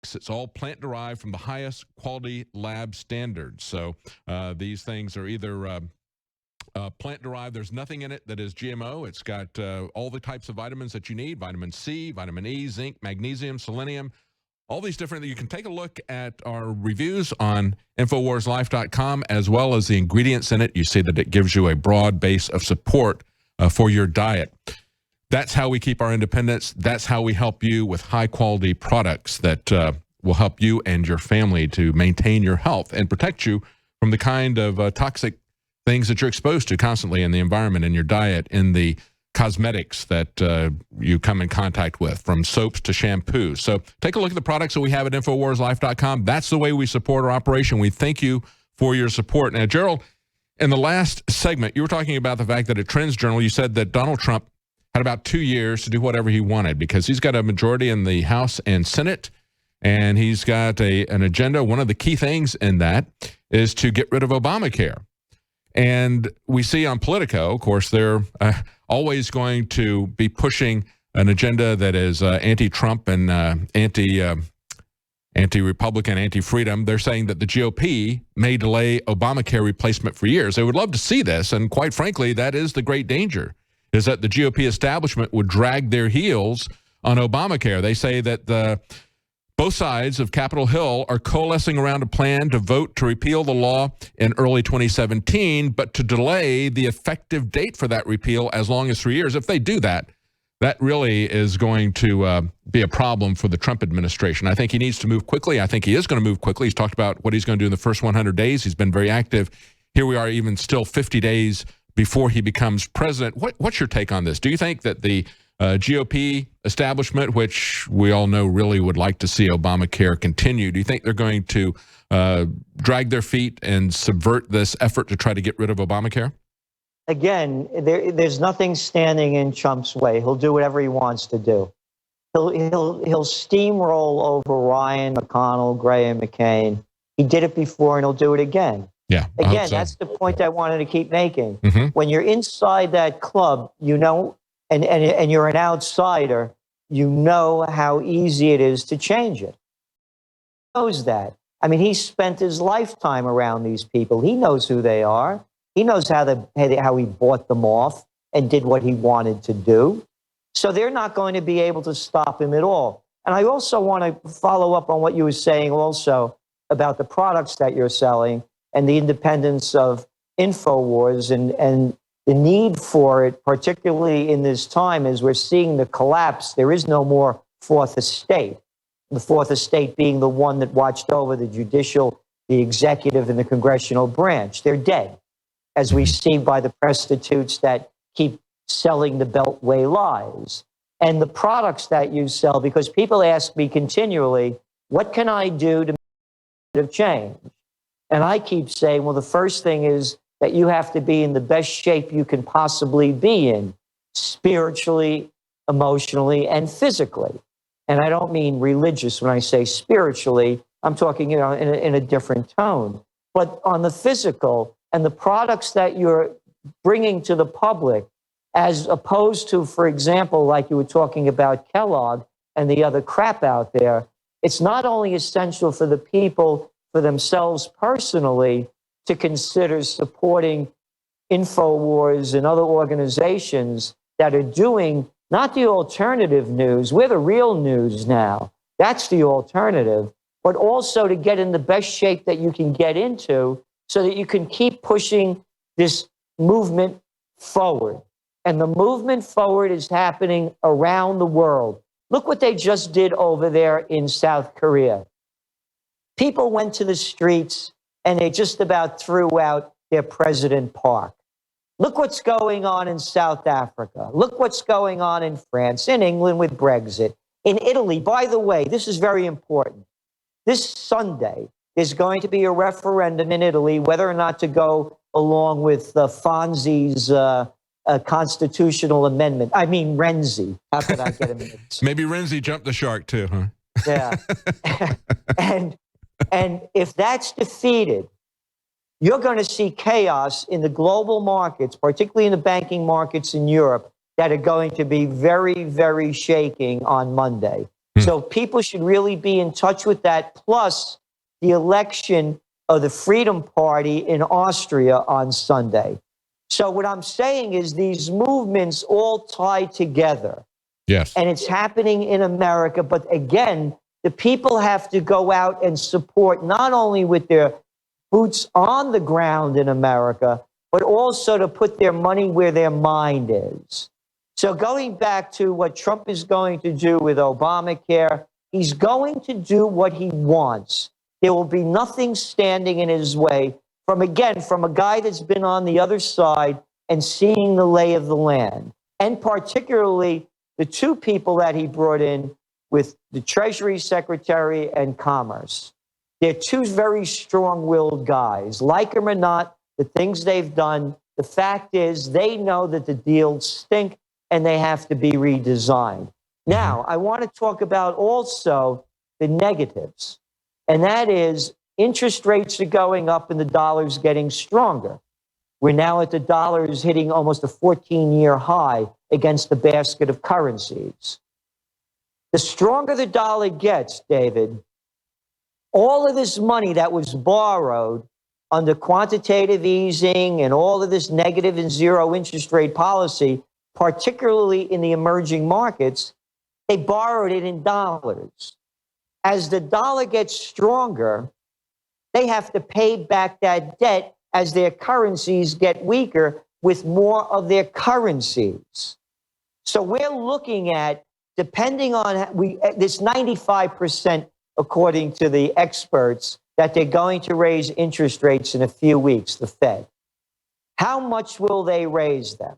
products. It's all plant-derived from the highest quality lab standards. So these things are either plant-derived. There's nothing in it that is GMO. It's got all the types of vitamins that you need: vitamin C, vitamin E, zinc, magnesium, selenium, all these different. You can take a look at our reviews on InfoWarsLife.com, as well as the ingredients in it. You see that it gives you a broad base of support for your diet. That's how we keep our independence. That's how we help you with high-quality products that will help you and your family to maintain your health and protect you from the kind of toxic things that you're exposed to constantly in the environment, in your diet, in the cosmetics that you come in contact with, from soaps to shampoo. So take a look at the products that we have at InfoWarsLife.com. That's the way we support our operation. We thank you for your support. Now, Gerald, in the last segment, you were talking about the fact that at Trends Journal, you said that Donald Trump had about 2 years to do whatever he wanted because he's got a majority in the House and Senate, and he's got an agenda. One of the key things in that is to get rid of Obamacare. And we see on Politico, of course, they're always going to be pushing an agenda that is anti-Trump and anti-Republican, anti-freedom. They're saying that the GOP may delay Obamacare replacement for years. They would love to see this, and quite frankly, that is the great danger, is that the GOP establishment would drag their heels on Obamacare. They say that both sides of Capitol Hill are coalescing around a plan to vote to repeal the law in early 2017, but to delay the effective date for that repeal as long as 3 years. If they do that, that really is going to be a problem for the Trump administration. I think he needs to move quickly. I think he is going to move quickly. He's talked about what he's going to do in the first 100 days. He's been very active. Here we are, even still 50 days before he becomes president. What's your take on this? Do you think that the GOP establishment, which we all know really would like to see Obamacare continue, do you think they're going to drag their feet and subvert this effort to try to get rid of Obamacare? Again, there's nothing standing in Trump's way. He'll do whatever he wants to do. He'll steamroll over Ryan, McConnell, Graham, McCain. He did it before, and he'll do it again. Yeah. Again, that's the point I wanted to keep making. Mm-hmm. When you're inside that club, you know, and you're an outsider, you know how easy it is to change it. He knows that. I mean, he spent his lifetime around these people. He knows who they are. He knows how he bought them off and did what he wanted to do. So they're not going to be able to stop him at all. And I also want to follow up on what you were saying also about the products that you're selling and the independence of InfoWars and the need for it, particularly in this time as we're seeing the collapse. There is no more fourth estate. The fourth estate being the one that watched over the judicial, the executive, and the congressional branch. They're dead, as we see by the prostitutes that keep selling the Beltway lies. And the products that you sell, because people ask me continually, what can I do to make a change? And I keep saying, well, the first thing is that you have to be in the best shape you can possibly be in, spiritually, emotionally, and physically. And I don't mean religious when I say spiritually. I'm talking, in a different tone. But on the physical and the products that you're bringing to the public, as opposed to, for example, like you were talking about Kellogg and the other crap out there, it's not only essential for the people, for themselves personally, to consider supporting InfoWars and other organizations that are doing not the alternative news. We're the real news now. That's the alternative. But also to get in the best shape that you can get into so that you can keep pushing this movement forward. And the movement forward is happening around the world. Look what they just did over there in South Korea. People went to the streets and they just about threw out their President Park. Look what's going on in South Africa. Look what's going on in France, in England with Brexit. In Italy, by the way, this is very important. This Sunday, there's going to be a referendum in Italy whether or not to go along with Fonzi's constitutional amendment. I mean, Renzi. How could I get him mixed? Maybe Renzi jumped the shark too, huh? Yeah. And if that's defeated, you're going to see chaos in the global markets, particularly in the banking markets in Europe, that are going to be very, very shaking on Monday. So people should really be in touch with that. Plus the election of the Freedom Party in Austria on Sunday. So what I'm saying is these movements all tie together. Yes. And it's happening in America. But again, the people have to go out and support not only with their boots on the ground in America, but also to put their money where their mind is. So going back to what Trump is going to do with Obamacare, he's going to do what he wants. There will be nothing standing in his way from a guy that's been on the other side and seeing the lay of the land. And particularly the two people that he brought in with the Treasury Secretary and Commerce. They're two very strong-willed guys. Like them or not, the things they've done, the fact is they know that the deals stink and they have to be redesigned. Now, I want to talk about also the negatives, and that is interest rates are going up and the dollar's getting stronger. We're now at the dollar's hitting almost a 14-year high against the basket of currencies. The stronger the dollar gets, David, all of this money that was borrowed under quantitative easing and all of this negative and zero interest rate policy, particularly in the emerging markets, they borrowed it in dollars. As the dollar gets stronger, they have to pay back that debt as their currencies get weaker with more of their currencies. So we're looking at, depending on this 95%, according to the experts, that they're going to raise interest rates in a few weeks, the Fed. How much will they raise them?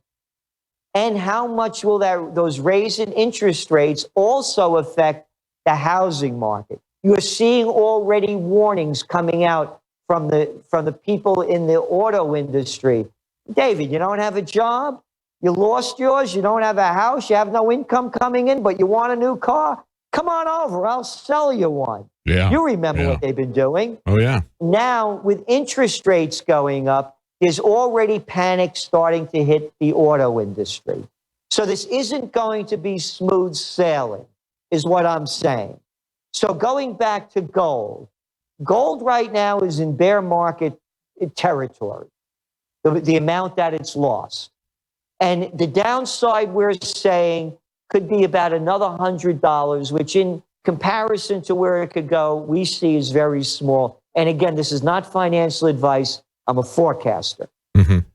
And how much will those raise in interest rates also affect the housing market? You're seeing already warnings coming out from the people in the auto industry. David, you don't have a job? You lost yours? You don't have a house? You have no income coming in, but you want a new car? Come on over. I'll sell you one. Yeah. You remember what they've been doing. Oh, yeah. Now, with interest rates going up, there's already panic starting to hit the auto industry. So this isn't going to be smooth sailing, is what I'm saying. So going back to gold, gold right now is in bear market territory, the amount that it's lost. And the downside, we're saying, could be about another $100, which in comparison to where it could go, we see is very small. And again, this is not financial advice. I'm a forecaster.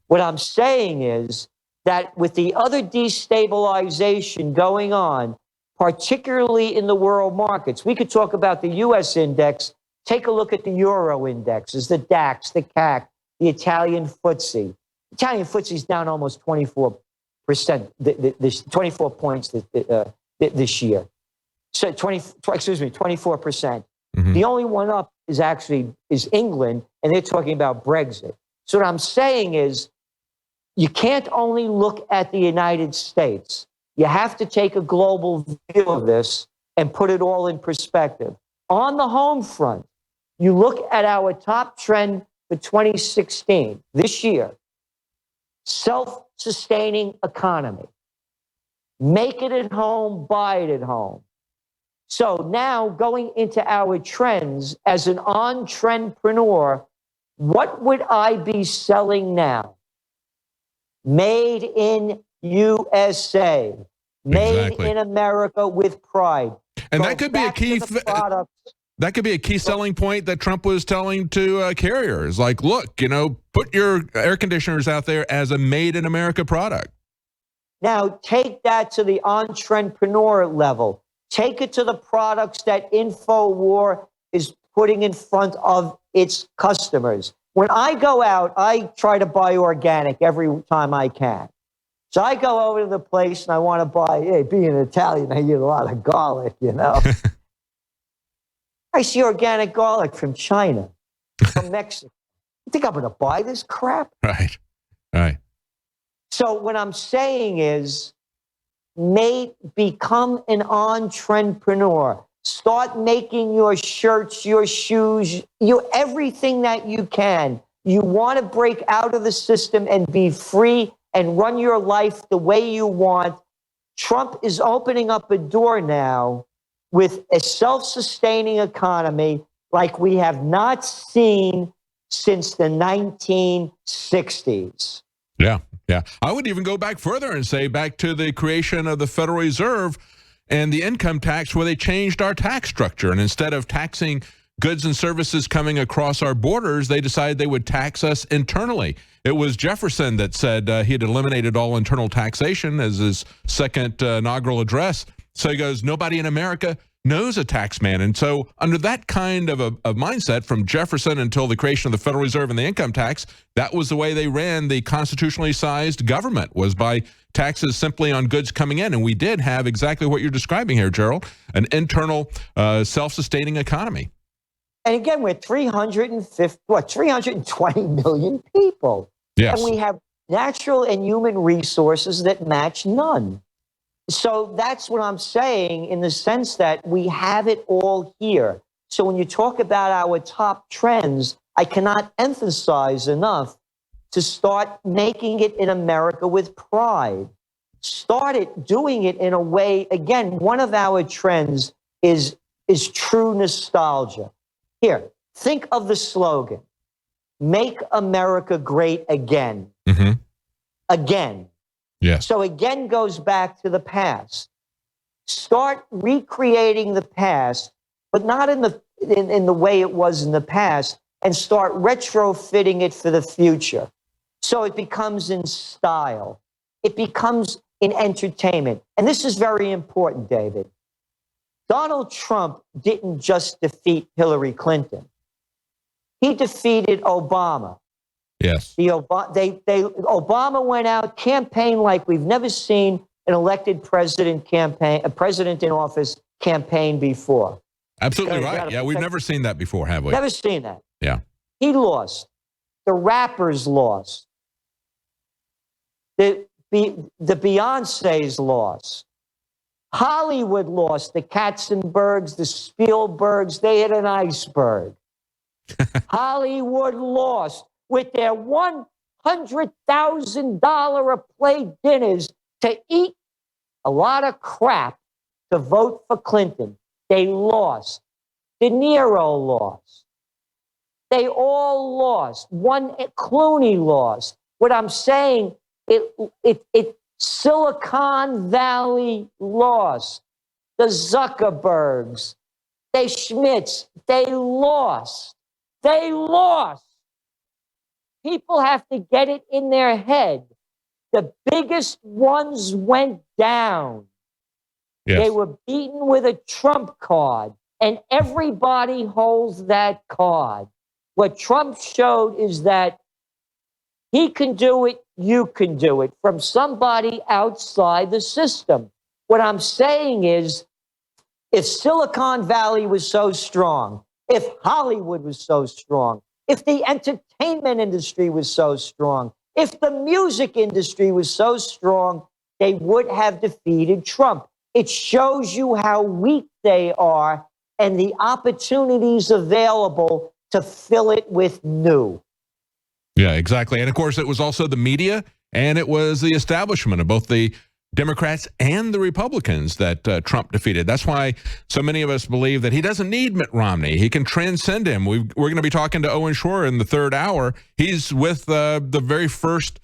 What I'm saying is that with the other destabilization going on, particularly in the world markets, we could talk about the U.S. index. Take a look at the Euro indexes, the DAX, the CAC, the Italian FTSE. Italian FTSE is down almost 24%, 24 points this year. So 24%. The only one up is England, and they're talking about Brexit. So what I'm saying is, you can't only look at the United States. You have to take a global view of this and put it all in perspective. On the home front, you look at our top trend for 2016, this year, self-sustaining economy. Make it at home, buy it at home. So now going into our trends as an on-trendpreneur, what would I be selling now? Made in USA, made in America with pride. And that could be a key. That could be a key selling point that Trump was telling to carriers. Like, look, put your air conditioners out there as a made in America product. Now take that to the on-trendpreneur level. Take it to the products that InfoWar is putting in front of its customers. When I go out, I try to buy organic every time I can. So I go over to the place and I want to buy, being an Italian, I eat a lot of garlic, I see organic garlic from China, from Mexico. You think I'm going to buy this crap? Right, right. So what I'm saying is, become an on-trendpreneur. Start making your shirts, your shoes, everything that you can. You want to break out of the system and be free and run your life the way you want. Trump is opening up a door now with a self-sustaining economy like we have not seen since the 1960s. Yeah, yeah. I would even go back further and say back to the creation of the Federal Reserve and the income tax, where they changed our tax structure. And instead of taxing goods and services coming across our borders, they decided they would tax us internally. It was Jefferson that said he had eliminated all internal taxation as his second inaugural address. So he goes, nobody in America knows a tax man. And so under that kind of a mindset from Jefferson until the creation of the Federal Reserve and the income tax, that was the way they ran the constitutionally sized government, was by taxes simply on goods coming in. And we did have exactly what you're describing here, Gerald, an internal self-sustaining economy. And again, we're 320 million people. Yes. And we have natural and human resources that match none. So that's what I'm saying, in the sense that we have it all here. So when you talk about our top trends, I cannot emphasize enough to start making it in America with pride. Start it, doing it in a way, again, one of our trends is true nostalgia. Here, think of the slogan, "Make America Great Again." Mm-hmm. Again. Yes. So again goes back to the past. Start recreating the past, but not in the way it was in the past, and start retrofitting it for the future. So it becomes in style. It becomes in entertainment. And this is very important, David. Donald Trump didn't just defeat Hillary Clinton. He defeated Obama. Yes. Obama went out, campaigned like we've never seen an elected president campaign, a president in office campaign before. Absolutely right. Yeah, we've never seen that before, have we? Never seen that. Yeah. He lost. The rappers lost. The Beyoncés lost. Hollywood lost. The Katzenbergs, the Spielbergs, they hit an iceberg. Hollywood lost with their $100,000 a plate dinners to eat a lot of crap to vote for Clinton. They lost. De Niro lost. They all lost. Clooney lost. What I'm saying, Silicon Valley lost. The Zuckerbergs, they Schmitz, they lost. They lost. People have to get it in their head. The biggest ones went down. Yes. They were beaten with a trump card, and everybody holds that card. What Trump showed is that he can do it, you can do it, from somebody outside the system. What I'm saying is, if Silicon Valley was so strong, if Hollywood was so strong, if the entertainment industry was so strong, if the music industry was so strong, they would have defeated Trump. It shows you how weak they are and the opportunities available to fill it with new. Yeah, exactly. And of course, it was also the media, and it was the establishment of both the Democrats and the Republicans that Trump defeated. That's why so many of us believe that he doesn't need Mitt Romney. He can transcend him. We're going to be talking to Owen Shroyer in the third hour. He's with the very first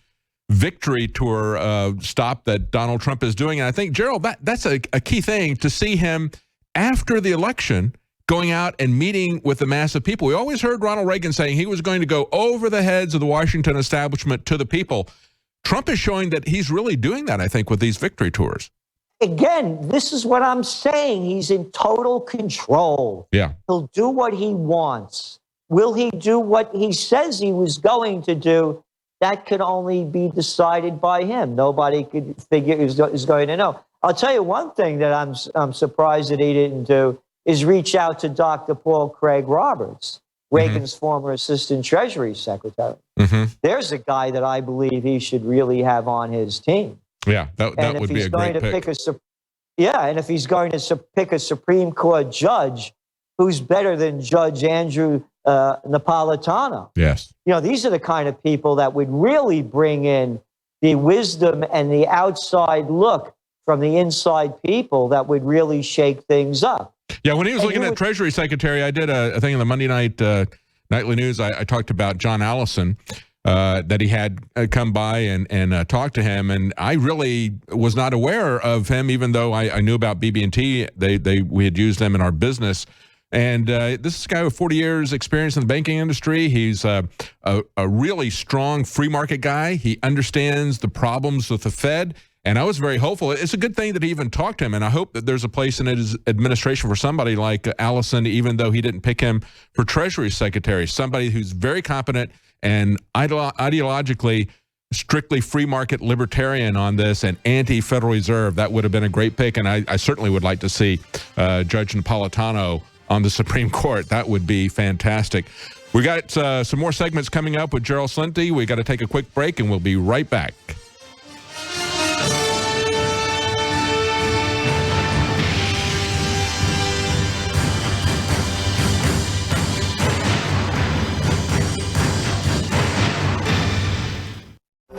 victory tour stop that Donald Trump is doing. And I think, Gerald, that's a key thing, to see him after the election going out and meeting with the mass of people. We always heard Ronald Reagan saying he was going to go over the heads of the Washington establishment to the people. Trump is showing that he's really doing that, I think, with these victory tours. Again, this is what I'm saying. He's in total control. Yeah. He'll do what he wants. Will he do what he says he was going to do? That could only be decided by him. Nobody could figure is going to know. I'll tell you one thing that I'm surprised that he didn't do is reach out to Dr. Paul Craig Roberts, Reagan's former assistant Treasury Secretary. There's a guy that I believe he should really have on his team. Yeah, that would be a great pick. And if he's going to pick a Supreme Court judge, who's better than Judge Andrew Napolitano? Yes. You know, these are the kind of people that would really bring in the wisdom and the outside look from the inside people that would really shake things up. Yeah, when he was looking at Treasury Secretary, I did a thing in the Monday night nightly news. I talked about John Allison, that he had come by and talked to him, and I really was not aware of him, even though I knew about BB&T. We had used them in our business. And this is a guy with 40 years experience in the banking industry. He's a really strong free market guy. He understands the problems with the Fed. And I was very hopeful. It's a good thing that he even talked to him, and I hope that there's a place in his administration for somebody like Allison, even though he didn't pick him for Treasury Secretary, somebody who's very competent and ideologically strictly free market libertarian on this and anti-Federal Reserve. That would have been a great pick, and I certainly would like to see Judge Napolitano on the Supreme Court. That would be fantastic. We got some more segments coming up with Gerald Celente. We got to take a quick break, and we'll be right back.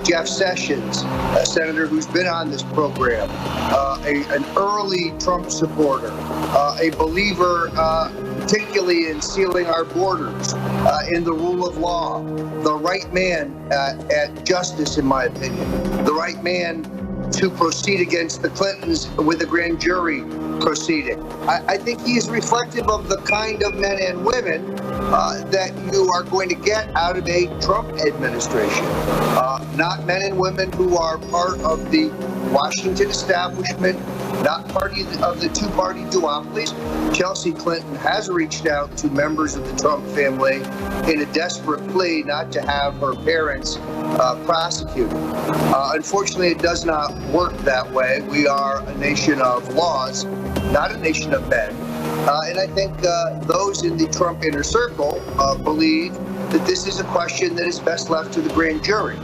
Jeff Sessions, a senator who's been on this program, an early Trump supporter, a believer particularly in sealing our borders, in the rule of law, the right man at justice, in my opinion, the right man to proceed against the Clintons with a grand jury proceeding. I think he is reflective of the kind of men and women that you are going to get out of a Trump administration. Not men and women who are part of the Washington establishment, not part of the two-party duopolies. Chelsea Clinton has reached out to members of the Trump family in a desperate plea not to have her parents prosecuted. Unfortunately, it does not work that way. We are a nation of laws, not a nation of men. And I think those in the Trump inner circle believe that this is a question that is best left to the grand jury.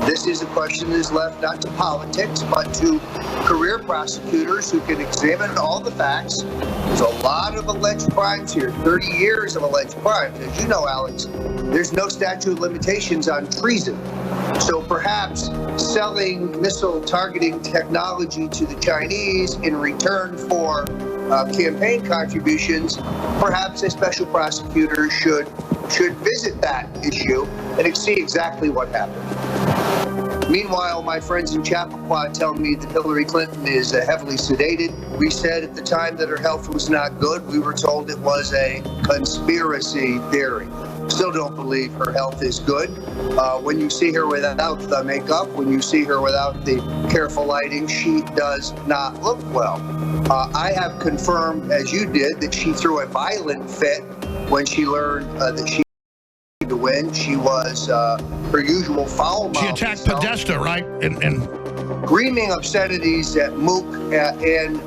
This is a question that is left not to politics, but to career prosecutors who can examine all the facts. There's a lot of alleged crimes here, 30 years of alleged crimes. As you know, Alex, there's no statute of limitations on treason. So perhaps selling missile targeting technology to the Chinese in return for campaign contributions, perhaps a special prosecutor should visit that issue and see exactly what happened. Meanwhile, my friends in Chappaqua tell me that Hillary Clinton is heavily sedated. We said at the time that her health was not good. We were told it was a conspiracy theory. Still don't believe her health is good. When you see her without the makeup, when you see her without the careful lighting, she does not look well. I have confirmed, as you did, that she threw a violent fit when she learned that she to win. She was her usual foul mouth. She attacked Podesta, right? And screaming obscenities at Mook and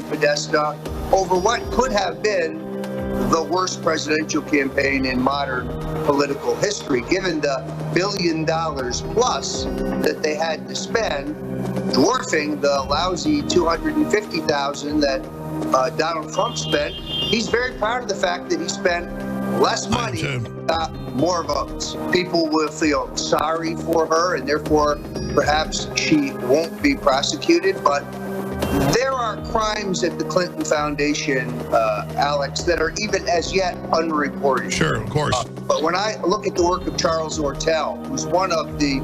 Podesta over what could have been the worst presidential campaign in modern political history, given the $1 billion plus that they had to spend, dwarfing the lousy $250,000 that Donald Trump spent. He's very proud of the fact that he spent less money, got more votes. People will feel sorry for her, and therefore perhaps she won't be prosecuted. But there are crimes at the Clinton Foundation, Alex, that are even as yet unreported. Sure, of course. But when I look at the work of Charles Ortel, who's one of the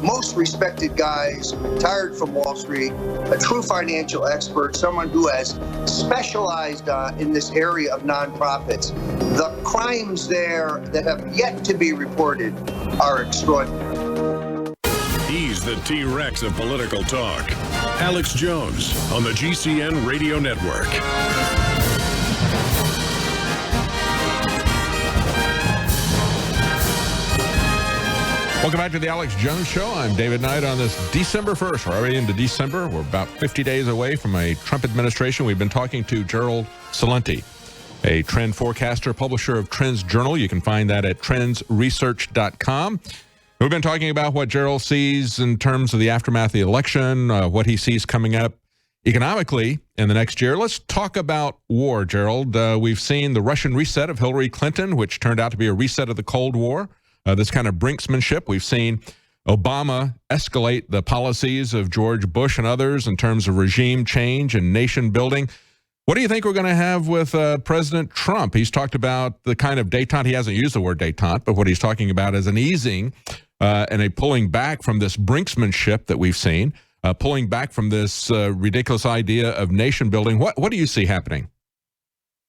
most respected guys, retired from Wall Street, a true financial expert, someone who has specialized in this area of nonprofits, the crimes there that have yet to be reported are extraordinary. He's the T-Rex of political talk. Alex Jones on the GCN Radio Network. Welcome back to the Alex Jones Show. I'm David Knight on this December 1st. We're already into December. We're about 50 days away from a Trump administration. We've been talking to Gerald Celente, a trend forecaster, publisher of Trends Journal. You can find that at trendsresearch.com. We've been talking about what Gerald sees in terms of the aftermath of the election, what he sees coming up economically in the next year. Let's talk about war, Gerald. We've seen the Russian reset of Hillary Clinton, which turned out to be a reset of the Cold War, this kind of brinksmanship. We've seen Obama escalate the policies of George Bush and others in terms of regime change and nation building. What do you think we're going to have with President Trump? He's talked about the kind of détente. He hasn't used the word détente, but what he's talking about is an easing and a pulling back from this brinksmanship that we've seen, pulling back from this ridiculous idea of nation building. What do you see happening?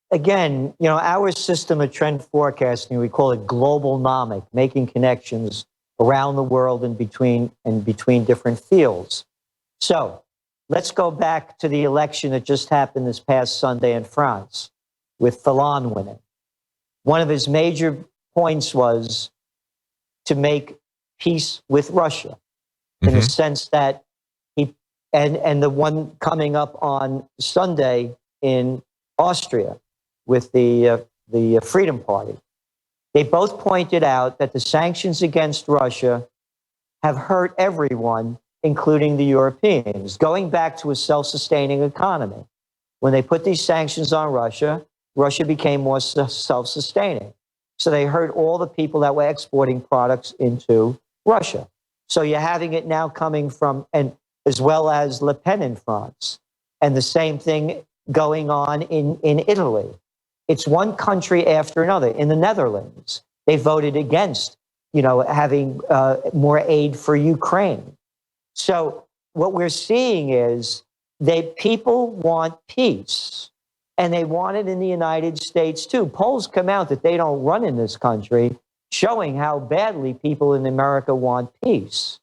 Again, our system of trend forecasting, we call it globalnomic, making connections around the world and between different fields. So let's go back to the election that just happened this past Sunday in France with Fillon winning. One of his major points was to make peace with Russia in the sense that and the one coming up on Sunday in Austria with the Freedom Party. They both pointed out that the sanctions against Russia have hurt everyone, including the Europeans, going back to a self-sustaining economy. When they put these sanctions on Russia, Russia became more self-sustaining. So they hurt all the people that were exporting products into Russia. So you're having it now coming from, and as well as Le Pen in France, and the same thing going on in Italy. It's one country after another. In the Netherlands, they voted against, having more aid for Ukraine. So what we're seeing is people want peace, and they want it in the United States too. Polls come out that they don't run in this country, showing how badly people in America want peace.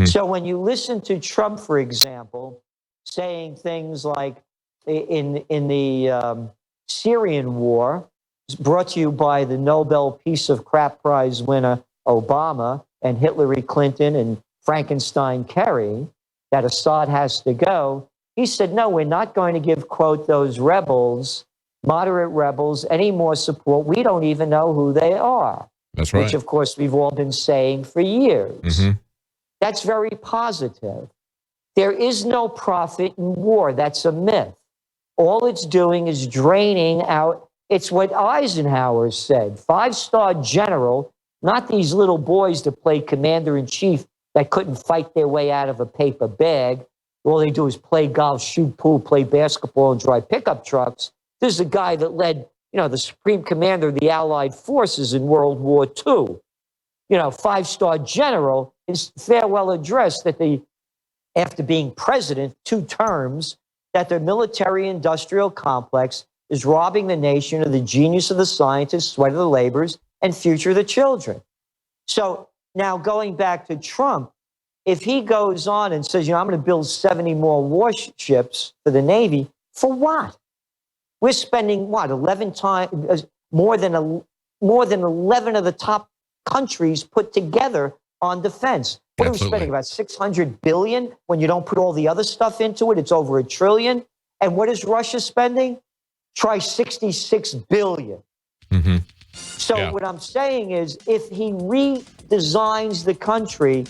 So when you listen to Trump, for example, saying things like in the Syrian war, brought to you by the Nobel Peace of Crap Prize winner Obama and Hillary Clinton and Frankenstein Kerry, that Assad has to go. He said, no, we're not going to give, quote, those rebels, moderate rebels, any more support. We don't even know who they are. That's right. Which, of course, we've all been saying for years. That's very positive. There is no profit in war. That's a myth. All it's doing is draining out. It's what Eisenhower said, 5-star general, not these little boys that play commander-in-chief that couldn't fight their way out of a paper bag. All they do is play golf, shoot pool, play basketball, and drive pickup trucks. This is a guy that led, the supreme commander of the Allied forces in World War II. 5-star general, his farewell address that after being president 2 terms, that the military-industrial complex is robbing the nation of the genius of the scientists, sweat of the laborers, and future of the children. So now going back to Trump, if he goes on and says, I'm going to build 70 more warships for the Navy, for what? We're spending, 11 times, more than 11 of the top countries put together on defense. What are we spending, about $600 billion? When you don't put all the other stuff into it, it's over $1 trillion. And what is Russia spending? Try $66 billion. So what I'm saying is, if he redesigns the country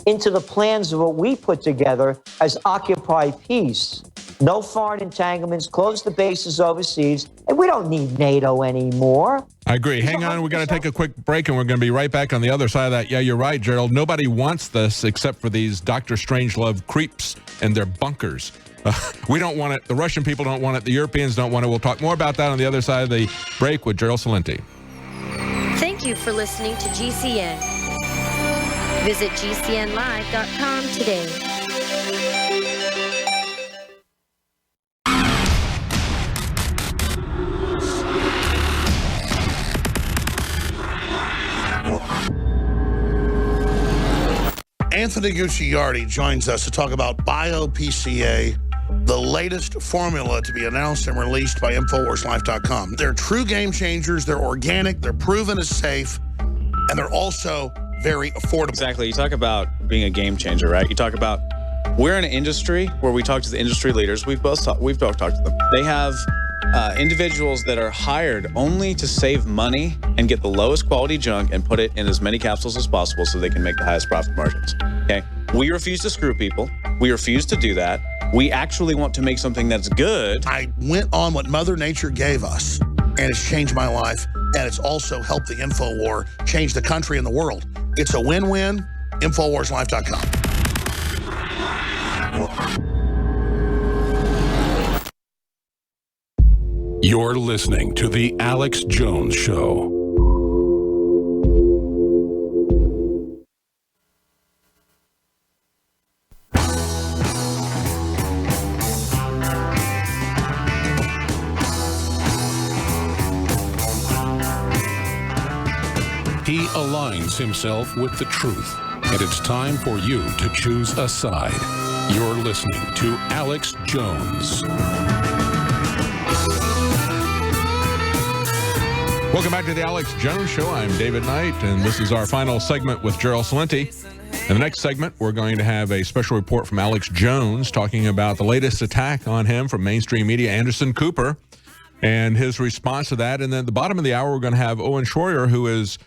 into the plans of what we put together as Occupy Peace, no foreign entanglements, close the bases overseas, and we don't need NATO anymore. I agree. Hang on. We got to take a quick break, and we're going to be right back on the other side of that. Yeah, you're right, Gerald. Nobody wants this except for these Dr. Strangelove creeps and their bunkers. We don't want it. The Russian people don't want it. The Europeans don't want it. We'll talk more about that on the other side of the break with Gerald Celente. Thank you for listening to GCN. Visit GCNlive.com today. Anthony Gucciardi joins us to talk about BioPCA, the latest formula to be announced and released by InfoWarsLife.com. They're true game changers. They're organic. They're proven as safe. And they're also very affordable. Exactly. You talk about being a game changer, right? You talk about, we're in an industry where we talk to the industry leaders. We've both talked to them. They have individuals that are hired only to save money and get the lowest quality junk and put it in as many capsules as possible so they can make the highest profit margins. Okay. We refuse to screw people. We refuse to do that. We actually want to make something that's good. I went on what Mother Nature gave us, and it's changed my life, and it's also helped the InfoWar change the country and the world. It's a win-win. InfoWarsLife.com. You're listening to The Alex Jones Show. He aligns himself with the truth, and it's time for you to choose a side. You're listening to Alex Jones. Welcome back to the Alex Jones Show. I'm David Knight, and this is our final segment with Gerald Celente. In the next segment, we're going to have a special report from Alex Jones talking about the latest attack on him from mainstream media, Anderson Cooper, and his response to that. And then at the bottom of the hour, we're going to have Owen Schroyer, who is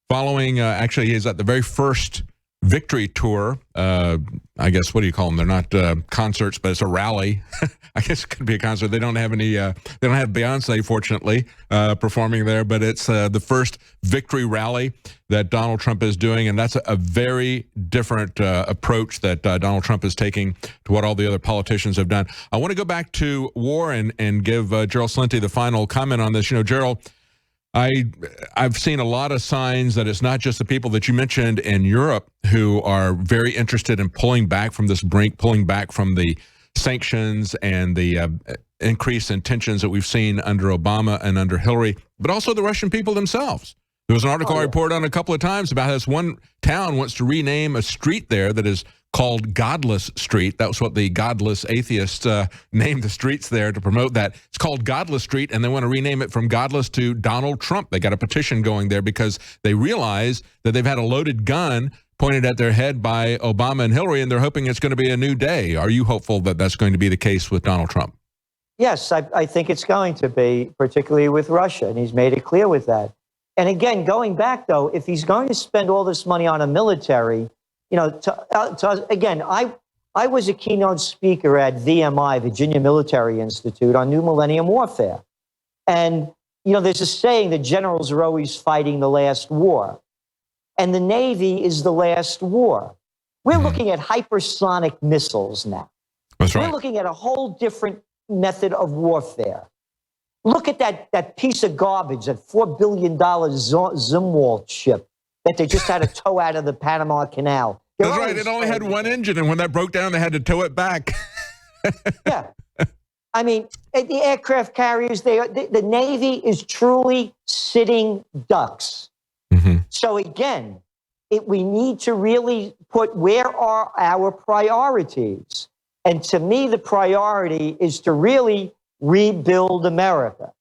following, actually, he's at the very first victory tour. I guess, what do you call them? They're not concerts, but it's a rally. I guess it could be a concert. They don't have any, they don't have Beyonce, fortunately, performing there, but it's the first victory rally that Donald Trump is doing. And that's a very different approach that Donald Trump is taking to what all the other politicians have done. I want to go back to war and give Gerald Celente the final comment on this. You know, Gerald, I've seen a lot of signs that it's not just the people that you mentioned in Europe who are very interested in pulling back from this brink, pulling back from the sanctions and the increase in tensions that we've seen under Obama and under Hillary, but also the Russian people themselves. There was an article I reported on a couple of times about how this one town wants to rename a street there that is called Godless Street. That was what the godless atheists named the streets there to promote that. It's called Godless Street, and they want to rename it from Godless to Donald Trump. They got a petition going there because they realize that they've had a loaded gun pointed at their head by Obama and Hillary, and they're hoping it's going to be a new day. Are you hopeful that that's going to be the case with Donald Trump? Yes, I think it's going to be, particularly with Russia, and he's made it clear with that. And again, going back, though, if he's going to spend all this money on a military, you know, again, I was a keynote speaker at VMI, Virginia Military Institute, on New Millennium Warfare. And, you know, there's a saying that generals are always fighting the last war. And the Navy is the last war. We're looking at hypersonic missiles now. That's right. We're looking at a whole different method of warfare. Look at that piece of garbage, that $4 billion Zumwalt ship that they just had to tow out of the Panama Canal. That's right. It only had one engine, and when that broke down, they had to tow it back. Yeah. I mean, the aircraft carriers, the Navy is truly sitting ducks. Mm-hmm. So again, we need to really put, where are our priorities? And to me, the priority is to really rebuild America.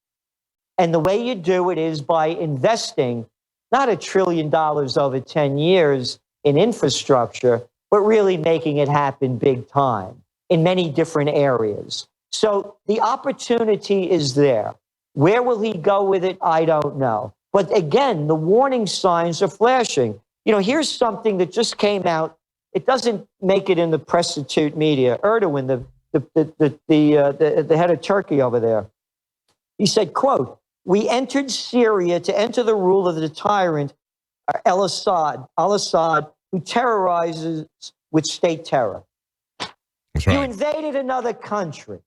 And the way you do it is by investing not $1 trillion over 10 years in infrastructure, but really making it happen big time in many different areas. So the opportunity is there. Where will he go with it? I don't know. But again, the warning signs are flashing. You know, here's something that just came out. It doesn't make it in the prostitute media. Erdogan, the head of Turkey over there, he said, quote, "We entered Syria to enter the rule of the tyrant al-Assad, who terrorizes with state terror." That's right. You invaded another country.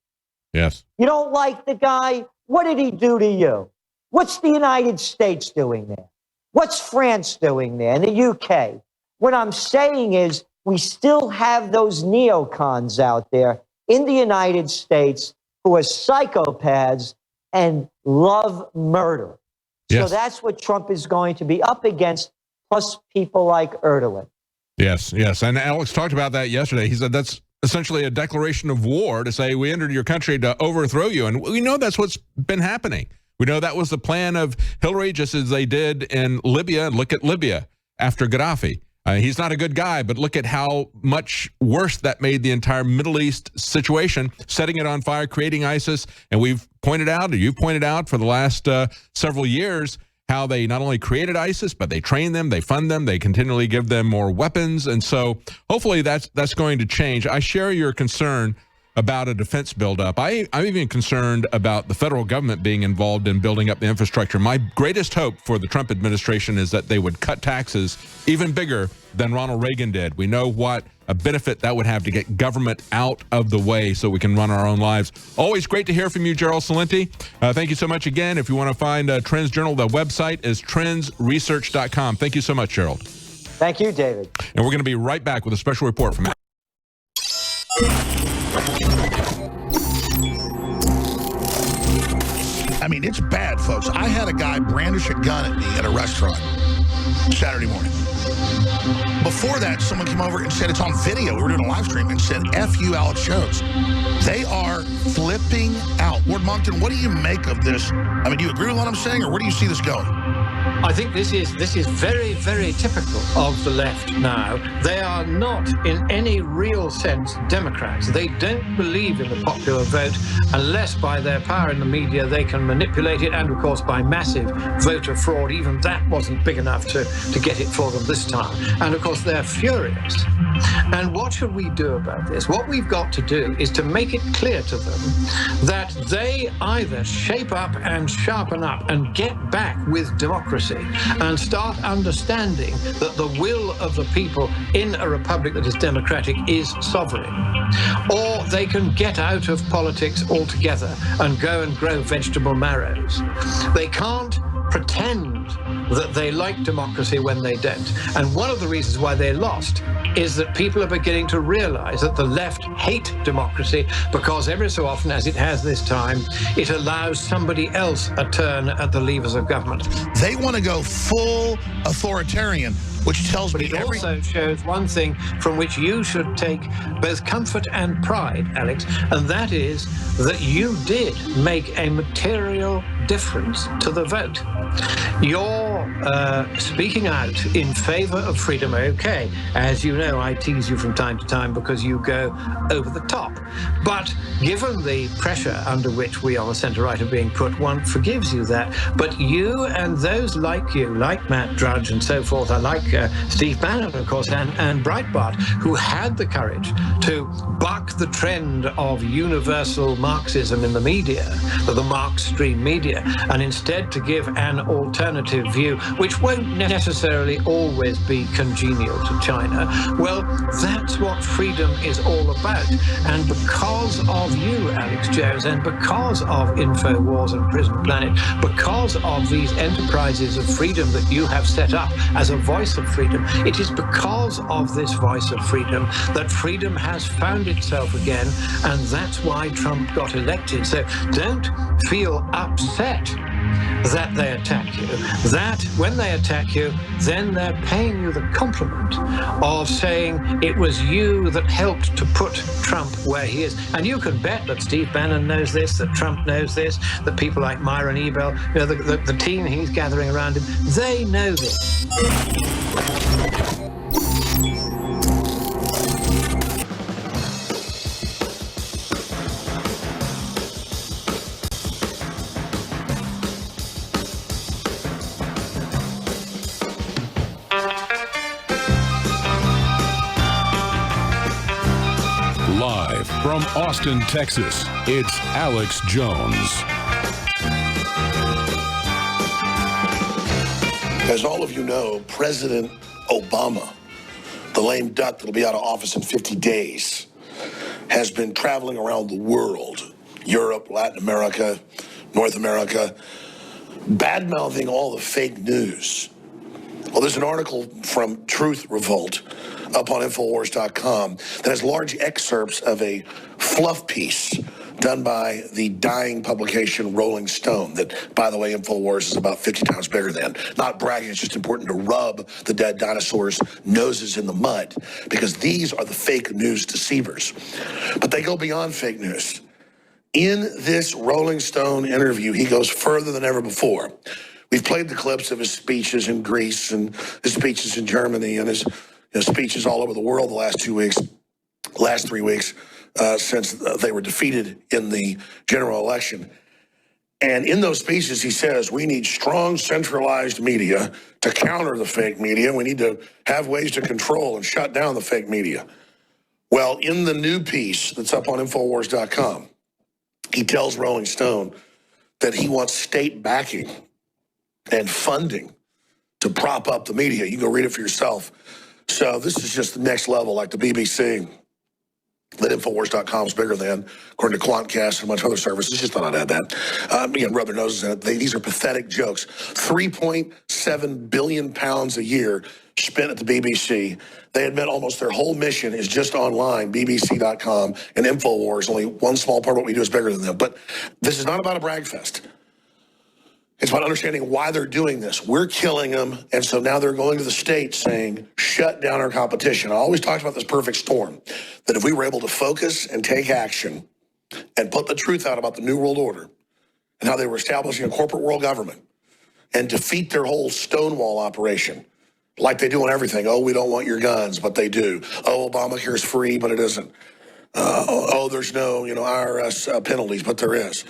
Yes. You don't like the guy? What did he do to you? What's the United States doing there? What's France doing there? And the UK? What I'm saying is we still have those neocons out there in the United States who are psychopaths and love murder. Yes. So that's what Trump is going to be up against, plus people like Erdogan. Yes, yes. And Alex talked about that yesterday. He said that's essentially a declaration of war to say we entered your country to overthrow you. And we know that's what's been happening. We know that was the plan of Hillary, just as they did in Libya. Look at Libya after Gaddafi. He's not a good guy, but look at how much worse that made the entire Middle East situation, setting it on fire, creating ISIS. And we've pointed out, or you've pointed out for the last several years, how they not only created ISIS, but they train them, they fund them, they continually give them more weapons. And so hopefully that's going to change. I share your concern about a defense buildup. I'm even concerned about the federal government being involved in building up the infrastructure. My greatest hope for the Trump administration is that they would cut taxes even bigger than Ronald Reagan did. We know what benefit that would have to get government out of the way so we can run our own lives. Always great to hear from you, Gerald Celente. Thank you so much again. If you want to find Trends Journal, the website is trendsresearch.com. Thank you so much, Gerald. Thank you, David. And we're going to be right back with a special report from I mean, it's bad, folks. I had a guy brandish a gun at me at a restaurant Saturday morning. Before that, someone came over and said it's on video. We were doing a live stream and said, F you, Alex Jones. They are flipping out. Ward Moncton, what do you make of this? I mean, do you agree with what I'm saying, or where do you see this going? I think this is very, very typical of the left now. They are not, in any real sense, Democrats. They don't believe in the popular vote unless by their power in the media they can manipulate it, and of course by massive voter fraud. Even that wasn't big enough to get it for them this time. And of course they're furious. And what should we do about this? What we've got to do is to make it clear to them that they either shape up and sharpen up and get back with democracy and start understanding that the will of the people in a republic that is democratic is sovereign, or they can get out of politics altogether and go and grow vegetable marrows. They can't pretend that they like democracy when they don't. And one of the reasons why they lost is that people are beginning to realize that the left hate democracy because every so often, as it has this time, it allows somebody else a turn at the levers of government. They want to go full authoritarian, which tells me it also shows one thing from which you should take both comfort and pride, Alex, and that is that you did make a material difference to the vote. You're speaking out in favor of freedom, okay. As you know, I tease you from time to time because you go over the top. But given the pressure under which we on the centre-right are being put, one forgives you that. But you and those like you, like Matt Drudge and so forth, I like Steve Bannon, of course, and Breitbart, who had the courage to buck the trend of universal Marxism in the media, the Marx stream media, and instead to give an alternative view, which won't necessarily always be congenial to China. Well, that's what freedom is all about. And because of you, Alex Jones, and because of InfoWars and Prison Planet, because of these enterprises of freedom that you have set up as a voice of freedom, it is because of this voice of freedom that freedom has found itself again, and that's why Trump got elected. So don't feel upset that they attack you. That when they attack you, then they're paying you the compliment of saying it was you that helped to put Trump where he is. And you can bet that Steve Bannon knows this, that Trump knows this, that people like Myron Ebell, you know, the team he's gathering around him, they know this. Live from Austin, Texas, it's Alex Jones. As all of you know, President Obama, the lame duck that'll be out of office in 50 days, has been traveling around the world, Europe, Latin America, North America, bad-mouthing all the fake news. Well, there's an article from Truth Revolt up on Infowars.com that has large excerpts of a fluff piece done by the dying publication Rolling Stone that, by the way, Infowars is about 50 times bigger than. Not bragging, it's just important to rub the dead dinosaurs' noses in the mud because these are the fake news deceivers. But they go beyond fake news. In this Rolling Stone interview, he goes further than ever before. We've played the clips of his speeches in Greece and his speeches in Germany and his speeches all over the world the last 3 weeks since they were defeated in the general election. And in those speeches, he says, we need strong centralized media to counter the fake media. We need to have ways to control and shut down the fake media. Well, in the new piece that's up on Infowars.com, he tells Rolling Stone that he wants state backing and funding to prop up the media. You can go read it for yourself. So this is just the next level, like the BBC. That Infowars.com is bigger than, according to Quantcast and a bunch of other services. Just thought I'd add that. Again, rub their noses in it. These are pathetic jokes. 3.7 billion pounds a year spent at the BBC. They admit almost their whole mission is just online, bbc.com, and Infowars. Only one small part of what we do is bigger than them. But this is not about a brag fest. It's about understanding why they're doing this. We're killing them, and so now they're going to the states saying, shut down our competition. I always talked about this perfect storm, that if we were able to focus and take action and put the truth out about the New World Order and how they were establishing a corporate world government and defeat their whole Stonewall operation, like they do on everything. Oh, we don't want your guns, but they do. Oh, Obamacare is free, but it isn't. There's no, IRS penalties, but there is.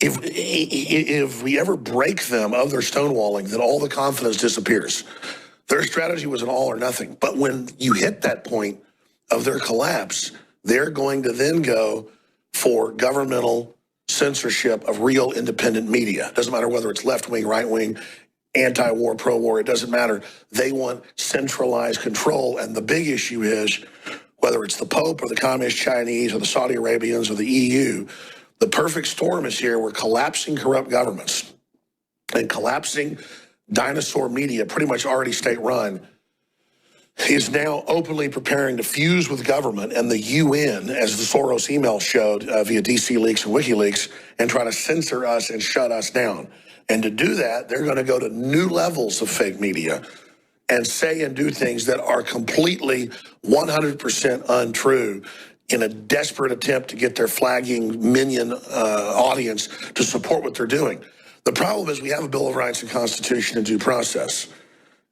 If we ever break them of their stonewalling, then all the confidence disappears. Their strategy was an all or nothing. But when you hit that point of their collapse, they're going to then go for governmental censorship of real independent media. It doesn't matter whether it's left-wing, right-wing, anti-war, pro-war, it doesn't matter. They want centralized control. And the big issue is, whether it's the Pope or the Communist Chinese or the Saudi Arabians or the EU, the perfect storm is here. We're collapsing corrupt governments and collapsing dinosaur media, pretty much already state-run. He is now openly preparing to fuse with government and the UN, as the Soros email showed via DC Leaks and WikiLeaks, and try to censor us and shut us down. And to do that, they're going to go to new levels of fake media and say and do things that are completely 100% untrue in a desperate attempt to get their flagging minion audience to support what they're doing. The problem is we have a Bill of Rights and Constitution and due process.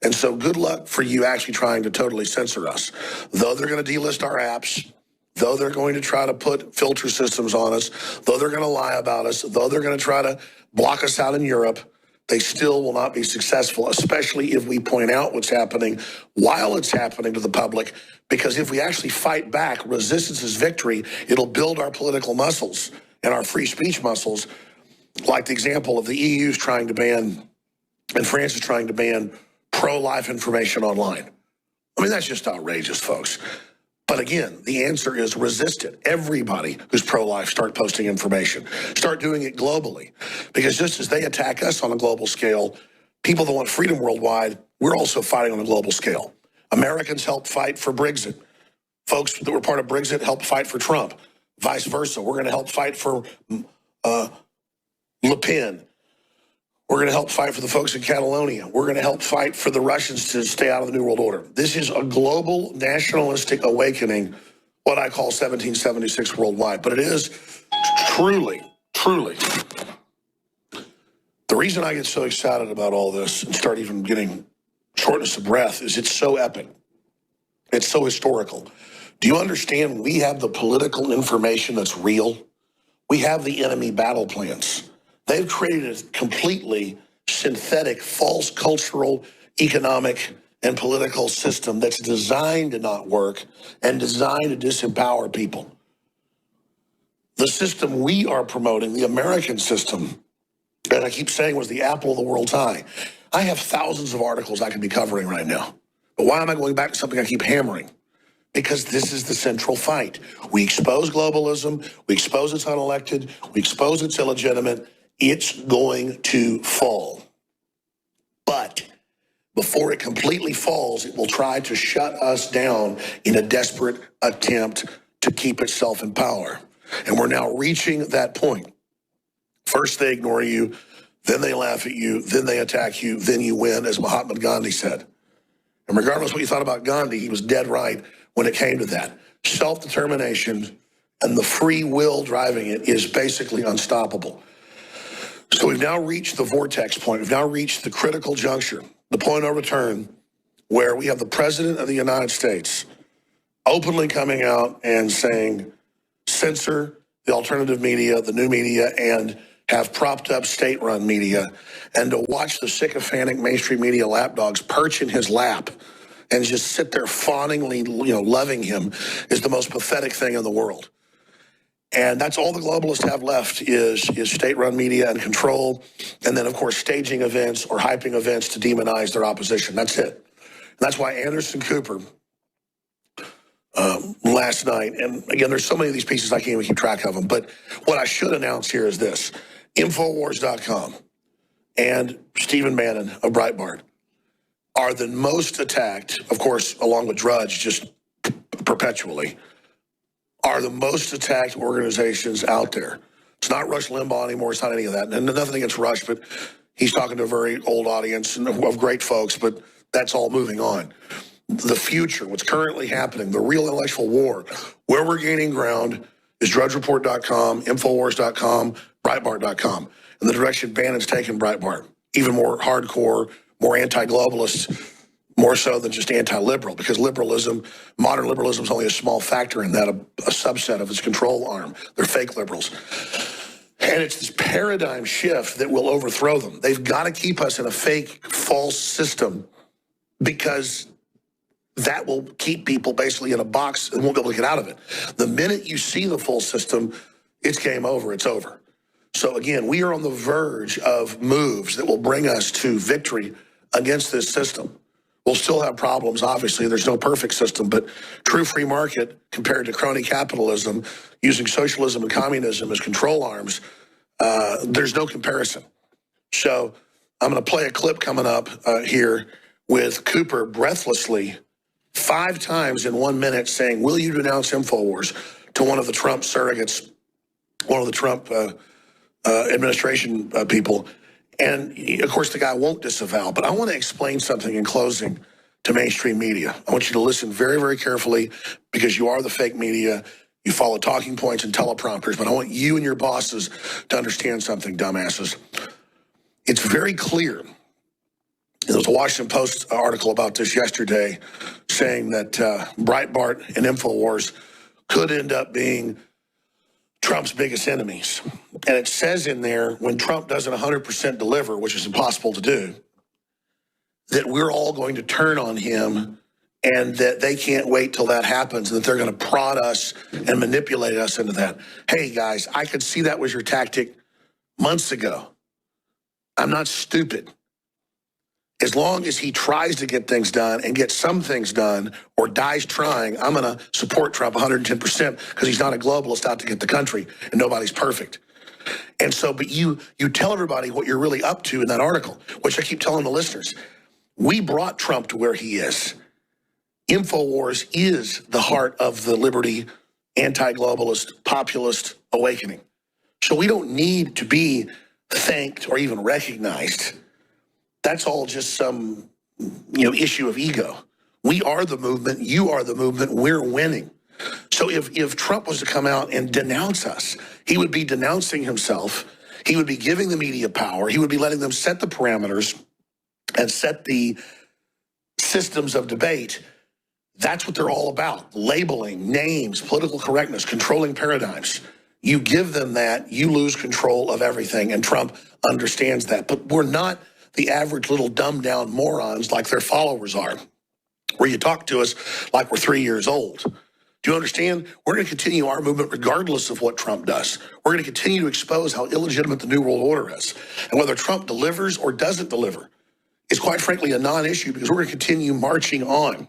And so good luck for you actually trying to totally censor us. Though they're going to delist our apps, though they're going to try to put filter systems on us, though they're going to lie about us, though they're going to try to block us out in Europe, they still will not be successful, especially if we point out what's happening while it's happening to the public. Because if we actually fight back, resistance is victory. It'll build our political muscles and our free speech muscles, like the example of the EU's trying to ban, and France is trying to ban pro-life information online. I mean, that's just outrageous, folks. But again, the answer is resist it. Everybody who's pro-life, start posting information. Start doing it globally. Because just as they attack us on a global scale, people that want freedom worldwide, we're also fighting on a global scale. Americans helped fight for Brexit. Folks that were part of Brexit helped fight for Trump. Vice versa. We're going to help fight for Le Pen. We're going to help fight for the folks in Catalonia. We're going to help fight for the Russians to stay out of the New World Order. This is a global nationalistic awakening, what I call 1776 worldwide. But it is truly, truly. The reason I get so excited about all this and start even getting shortness of breath is it's so epic. It's so historical. Do you understand we have the political information that's real? We have the enemy battle plans. They've created a completely synthetic, false cultural, economic, and political system that's designed to not work and designed to disempower people. The system we are promoting, the American system, that I keep saying was the apple of the world's eye. I have thousands of articles I could be covering right now. But why am I going back to something I keep hammering? Because this is the central fight. We expose globalism. We expose it's unelected. We expose it's illegitimate. It's going to fall. But before it completely falls, it will try to shut us down in a desperate attempt to keep itself in power. And we're now reaching that point. First they ignore you, then they laugh at you, then they attack you, then you win, as Mahatma Gandhi said. And regardless of what you thought about Gandhi, he was dead right when it came to that. Self-determination and the free will driving it is basically unstoppable. So we've now reached the vortex point. We've now reached the critical juncture, the point of return, where we have the President of the United States openly coming out and saying, censor the alternative media, the new media, and have propped up state-run media, and to watch the sycophantic mainstream media lapdogs perch in his lap and just sit there fawningly, loving him is the most pathetic thing in the world. And that's all the globalists have left is state-run media and control, and then, of course, staging events or hyping events to demonize their opposition. That's it. That's why Anderson Cooper last night, and again, there's so many of these pieces I can't even keep track of them, but what I should announce here is this. Infowars.com and Stephen Bannon of Breitbart are the most attacked, of course, along with Drudge, just perpetually, are the most attacked organizations out there. It's not Rush Limbaugh anymore. It's not any of that. And nothing against Rush, but he's talking to a very old audience of great folks, but that's all moving on. The future, what's currently happening, the real intellectual war, where we're gaining ground is drudgereport.com, infowars.com, breitbart.com. And the direction Bannon's taken Breitbart, even more hardcore, more anti-globalist, more so than just anti-liberal, because liberalism, modern liberalism is only a small factor in that, a subset of its control arm. They're fake liberals. And it's this paradigm shift that will overthrow them. They've got to keep us in a fake, false system because that will keep people basically in a box and won't be able to get out of it. The minute you see the full system, it's game over, it's over. So again, we are on the verge of moves that will bring us to victory against this system. We'll still have problems, obviously. There's no perfect system, but true free market compared to crony capitalism, using socialism and communism as control arms, there's no comparison. So I'm going to play a clip coming up here with Cooper breathlessly 5 times in 1 minute saying, will you denounce InfoWars to one of the Trump surrogates, one of the Trump administration people. And, of course, the guy won't disavow. But I want to explain something in closing to mainstream media. I want you to listen very, very carefully because you are the fake media. You follow talking points and teleprompters. But I want you and your bosses to understand something, dumbasses. It's very clear. There was a Washington Post article about this yesterday saying that Breitbart and InfoWars could end up being Trump's biggest enemies. And it says in there, when Trump doesn't 100% deliver, which is impossible to do, that we're all going to turn on him and that they can't wait till that happens and that they're going to prod us and manipulate us into that. Hey, guys, I could see that was your tactic months ago. I'm not stupid. As long as he tries to get things done and get some things done or dies trying, I'm going to support Trump 110% because he's not a globalist out to get the country and nobody's perfect. And so, but you tell everybody what you're really up to in that article, which I keep telling the listeners. We brought Trump to where he is. InfoWars is the heart of the liberty, anti-globalist, populist awakening. So we don't need to be thanked or even recognized. That's all just some, issue of ego. We are the movement. You are the movement. We're winning. So if Trump was to come out and denounce us, he would be denouncing himself. He would be giving the media power. He would be letting them set the parameters and set the systems of debate. That's what they're all about. Labeling, names, political correctness, controlling paradigms. You give them that, you lose control of everything. And Trump understands that. But we're not the average little dumbed down morons like their followers are, where you talk to us like we're 3 years old. Do you understand? We're going to continue our movement regardless of what Trump does. We're going to continue to expose how illegitimate the New World Order is. And whether Trump delivers or doesn't deliver is quite frankly a non-issue because we're going to continue marching on.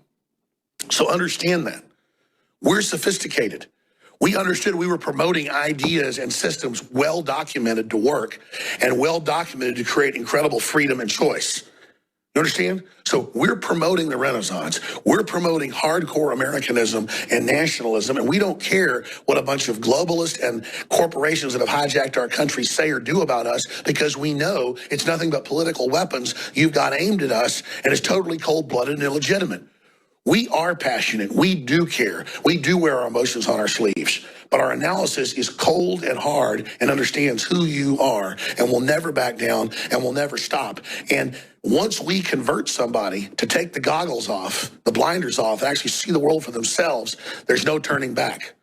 So understand that. We're sophisticated. We understood we were promoting ideas and systems well documented to work and well documented to create incredible freedom and choice. You understand? So we're promoting the Renaissance. We're promoting hardcore Americanism and nationalism, and we don't care what a bunch of globalists and corporations that have hijacked our country say or do about us because we know it's nothing but political weapons you've got aimed at us, and it's totally cold-blooded and illegitimate. We are passionate. We do care. We do wear our emotions on our sleeves. But our analysis is cold and hard and understands who you are and will never back down and will never stop. And once we convert somebody to take the goggles off, the blinders off, actually see the world for themselves, there's no turning back.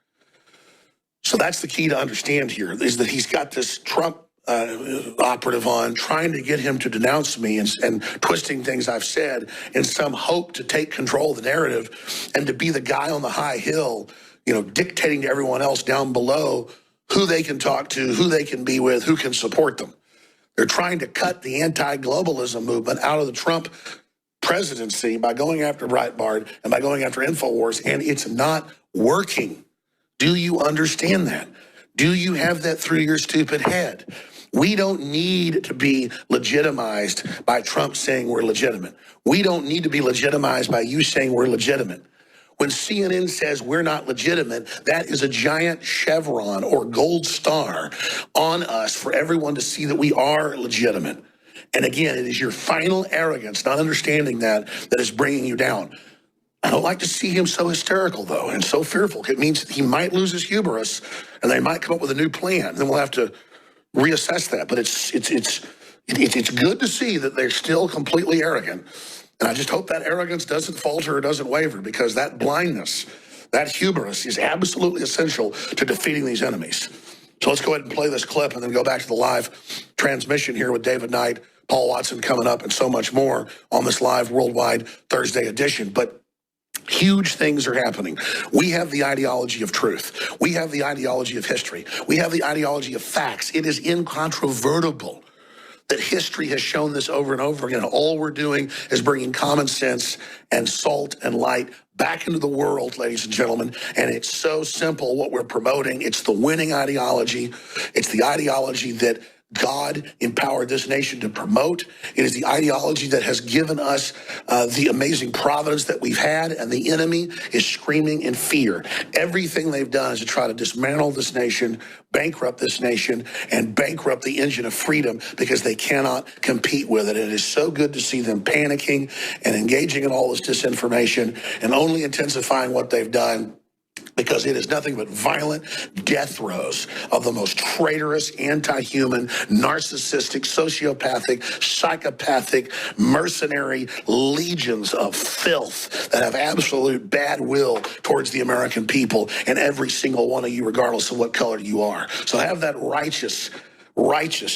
So that's the key to understand here, is that he's got this Trump operative on, trying to get him to denounce me and twisting things I've said in some hope to take control of the narrative and to be the guy on the high hill, dictating to everyone else down below who they can talk to, who they can be with, who can support them. They're trying to cut the anti-globalism movement out of the Trump presidency by going after Breitbart and by going after InfoWars, and it's not working. Do you understand that? Do you have that through your stupid head? We don't need to be legitimized by Trump saying we're legitimate. We don't need to be legitimized by you saying we're legitimate. When CNN says we're not legitimate, that is a giant chevron or gold star on us for everyone to see that we are legitimate. And again, it is your final arrogance, not understanding that is bringing you down. I don't like to see him so hysterical, though, and so fearful. It means he might lose his hubris, and they might come up with a new plan. Then we'll have to reassess that. But it's good to see that they're still completely arrogant. And I just hope that arrogance doesn't falter or doesn't waver, because that blindness, that hubris is absolutely essential to defeating these enemies. So let's go ahead and play this clip and then go back to the live transmission here with David Knight, Paul Watson coming up, and so much more on this live worldwide Thursday edition. But huge things are happening. We have the ideology of truth. We have the ideology of history. We have the ideology of facts. It is incontrovertible that history has shown this over and over again. All we're doing is bringing common sense and salt and light back into the world, ladies and gentlemen. And it's so simple what we're promoting. It's the winning ideology. It's the ideology that God empowered this nation to promote. It is the ideology that has given us the amazing providence that we've had, and the enemy is screaming in fear. Everything they've done is to try to dismantle this nation, bankrupt this nation, and bankrupt the engine of freedom, because they cannot compete with it. And it is so good to see them panicking and engaging in all this disinformation and only intensifying what they've done, because it is nothing but violent death throes of the most traitorous, anti-human, narcissistic, sociopathic, psychopathic, mercenary legions of filth that have absolute bad will towards the American people, and every single one of you, regardless of what color you are. So have that righteous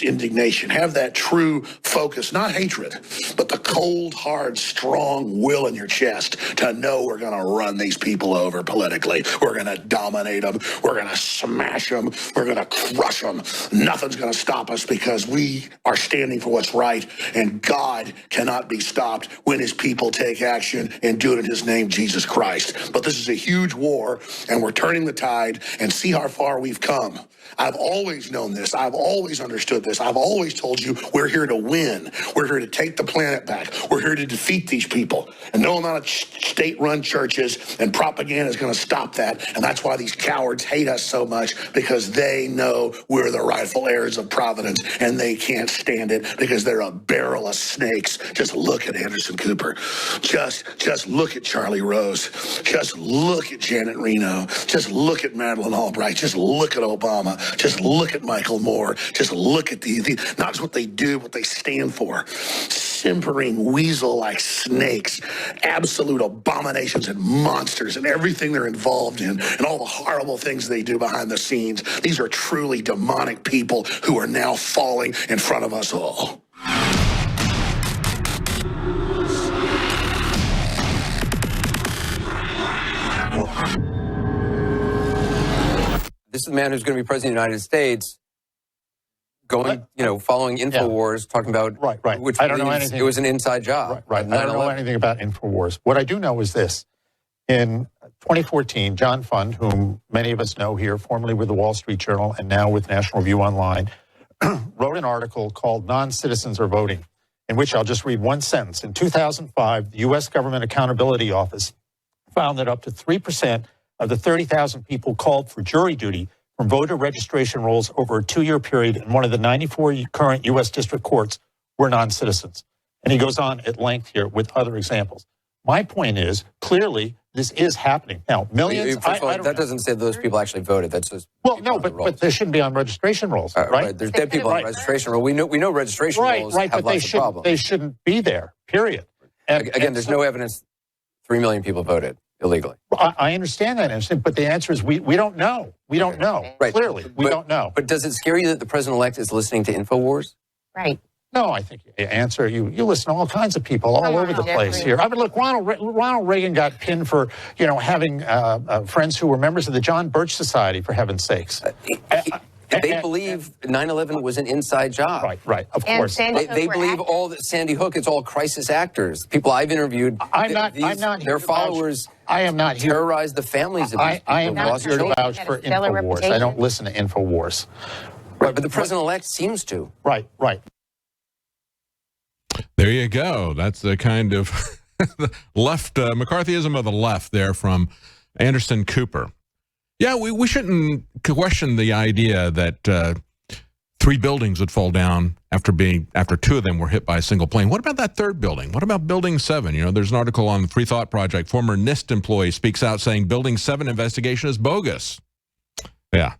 indignation. Have that true focus, not hatred, but the cold, hard, strong will in your chest to know we're going to run these people over politically. We're going to dominate them. We're going to smash them. We're going to crush them. Nothing's going to stop us, because we are standing for what's right, and God cannot be stopped when his people take action and do it in his name, Jesus Christ. But this is a huge war, and we're turning the tide, and see how far we've come. I've always known this. I've always understood this. I've always told you we're here to win. We're here to take the planet back. We're here to defeat these people. And no amount of state-run churches and propaganda is going to stop that. And that's why these cowards hate us so much, because they know we're the rightful heirs of Providence, and they can't stand it because they're a barrel of snakes. Just look at Anderson Cooper. Just look at Charlie Rose. Just look at Janet Reno. Just look at Madeleine Albright. Just look at Obama. Just look at Michael Moore. Just look at the not just what they do, what they stand for. Simpering weasel-like snakes, absolute abominations and monsters, and everything they're involved in, and all the horrible things they do behind the scenes. These are truly demonic people who are now falling in front of us all. This is the man who's going to be president of the United States, going, following InfoWars, talking about which I don't know anything. It was an inside job. Right. I don't know anything about InfoWars. What I do know is this. In 2014, John Fund, whom many of us know here, formerly with the Wall Street Journal and now with National Review Online, wrote an article called Non-Citizens Are Voting, in which I'll just read one sentence. In 2005, the U.S. Government Accountability Office found that up to 3% of the 30,000 people called for jury duty from voter registration rolls over a 2-year period in one of the 94 current U.S. district courts were non-citizens. And he goes on at length here with other examples. My point is, clearly, this is happening. Now, millions... that doesn't say those people actually voted. That's just... Well, no, but they shouldn't be on registration rolls, right? There's dead people on registration roll. We know registration rolls have lots of problems. They shouldn't be there, period. Again, there's no evidence 3 million people voted illegally. I understand that, but the answer is we don't know. We don't know. Right. Clearly, we don't know. But does it scare you that the president-elect is listening to InfoWars? Right. No, I think you listen to all kinds of people all over the place here. I mean, look, Ronald Reagan got pinned for, having friends who were members of the John Birch Society, for heaven's sakes. they believe 9/11 was an inside job. Right, of course. They believe all that Sandy Hook, it's all crisis actors. People I've interviewed, I'm not their followers I am not here. terrorize the families of these people. I am not lost here to children. vouch for InfoWars. I don't listen to InfoWars. Right, but the president-elect seems to. Right. There you go. That's the kind of left McCarthyism of the left there from Anderson Cooper. Yeah, we shouldn't question the idea that 3 buildings would fall down after 2 of them were hit by a single plane. What about that 3rd building? What about Building 7? You know, there's an article on the Free Thought Project. Former NIST employee speaks out saying Building 7 investigation is bogus. Yeah.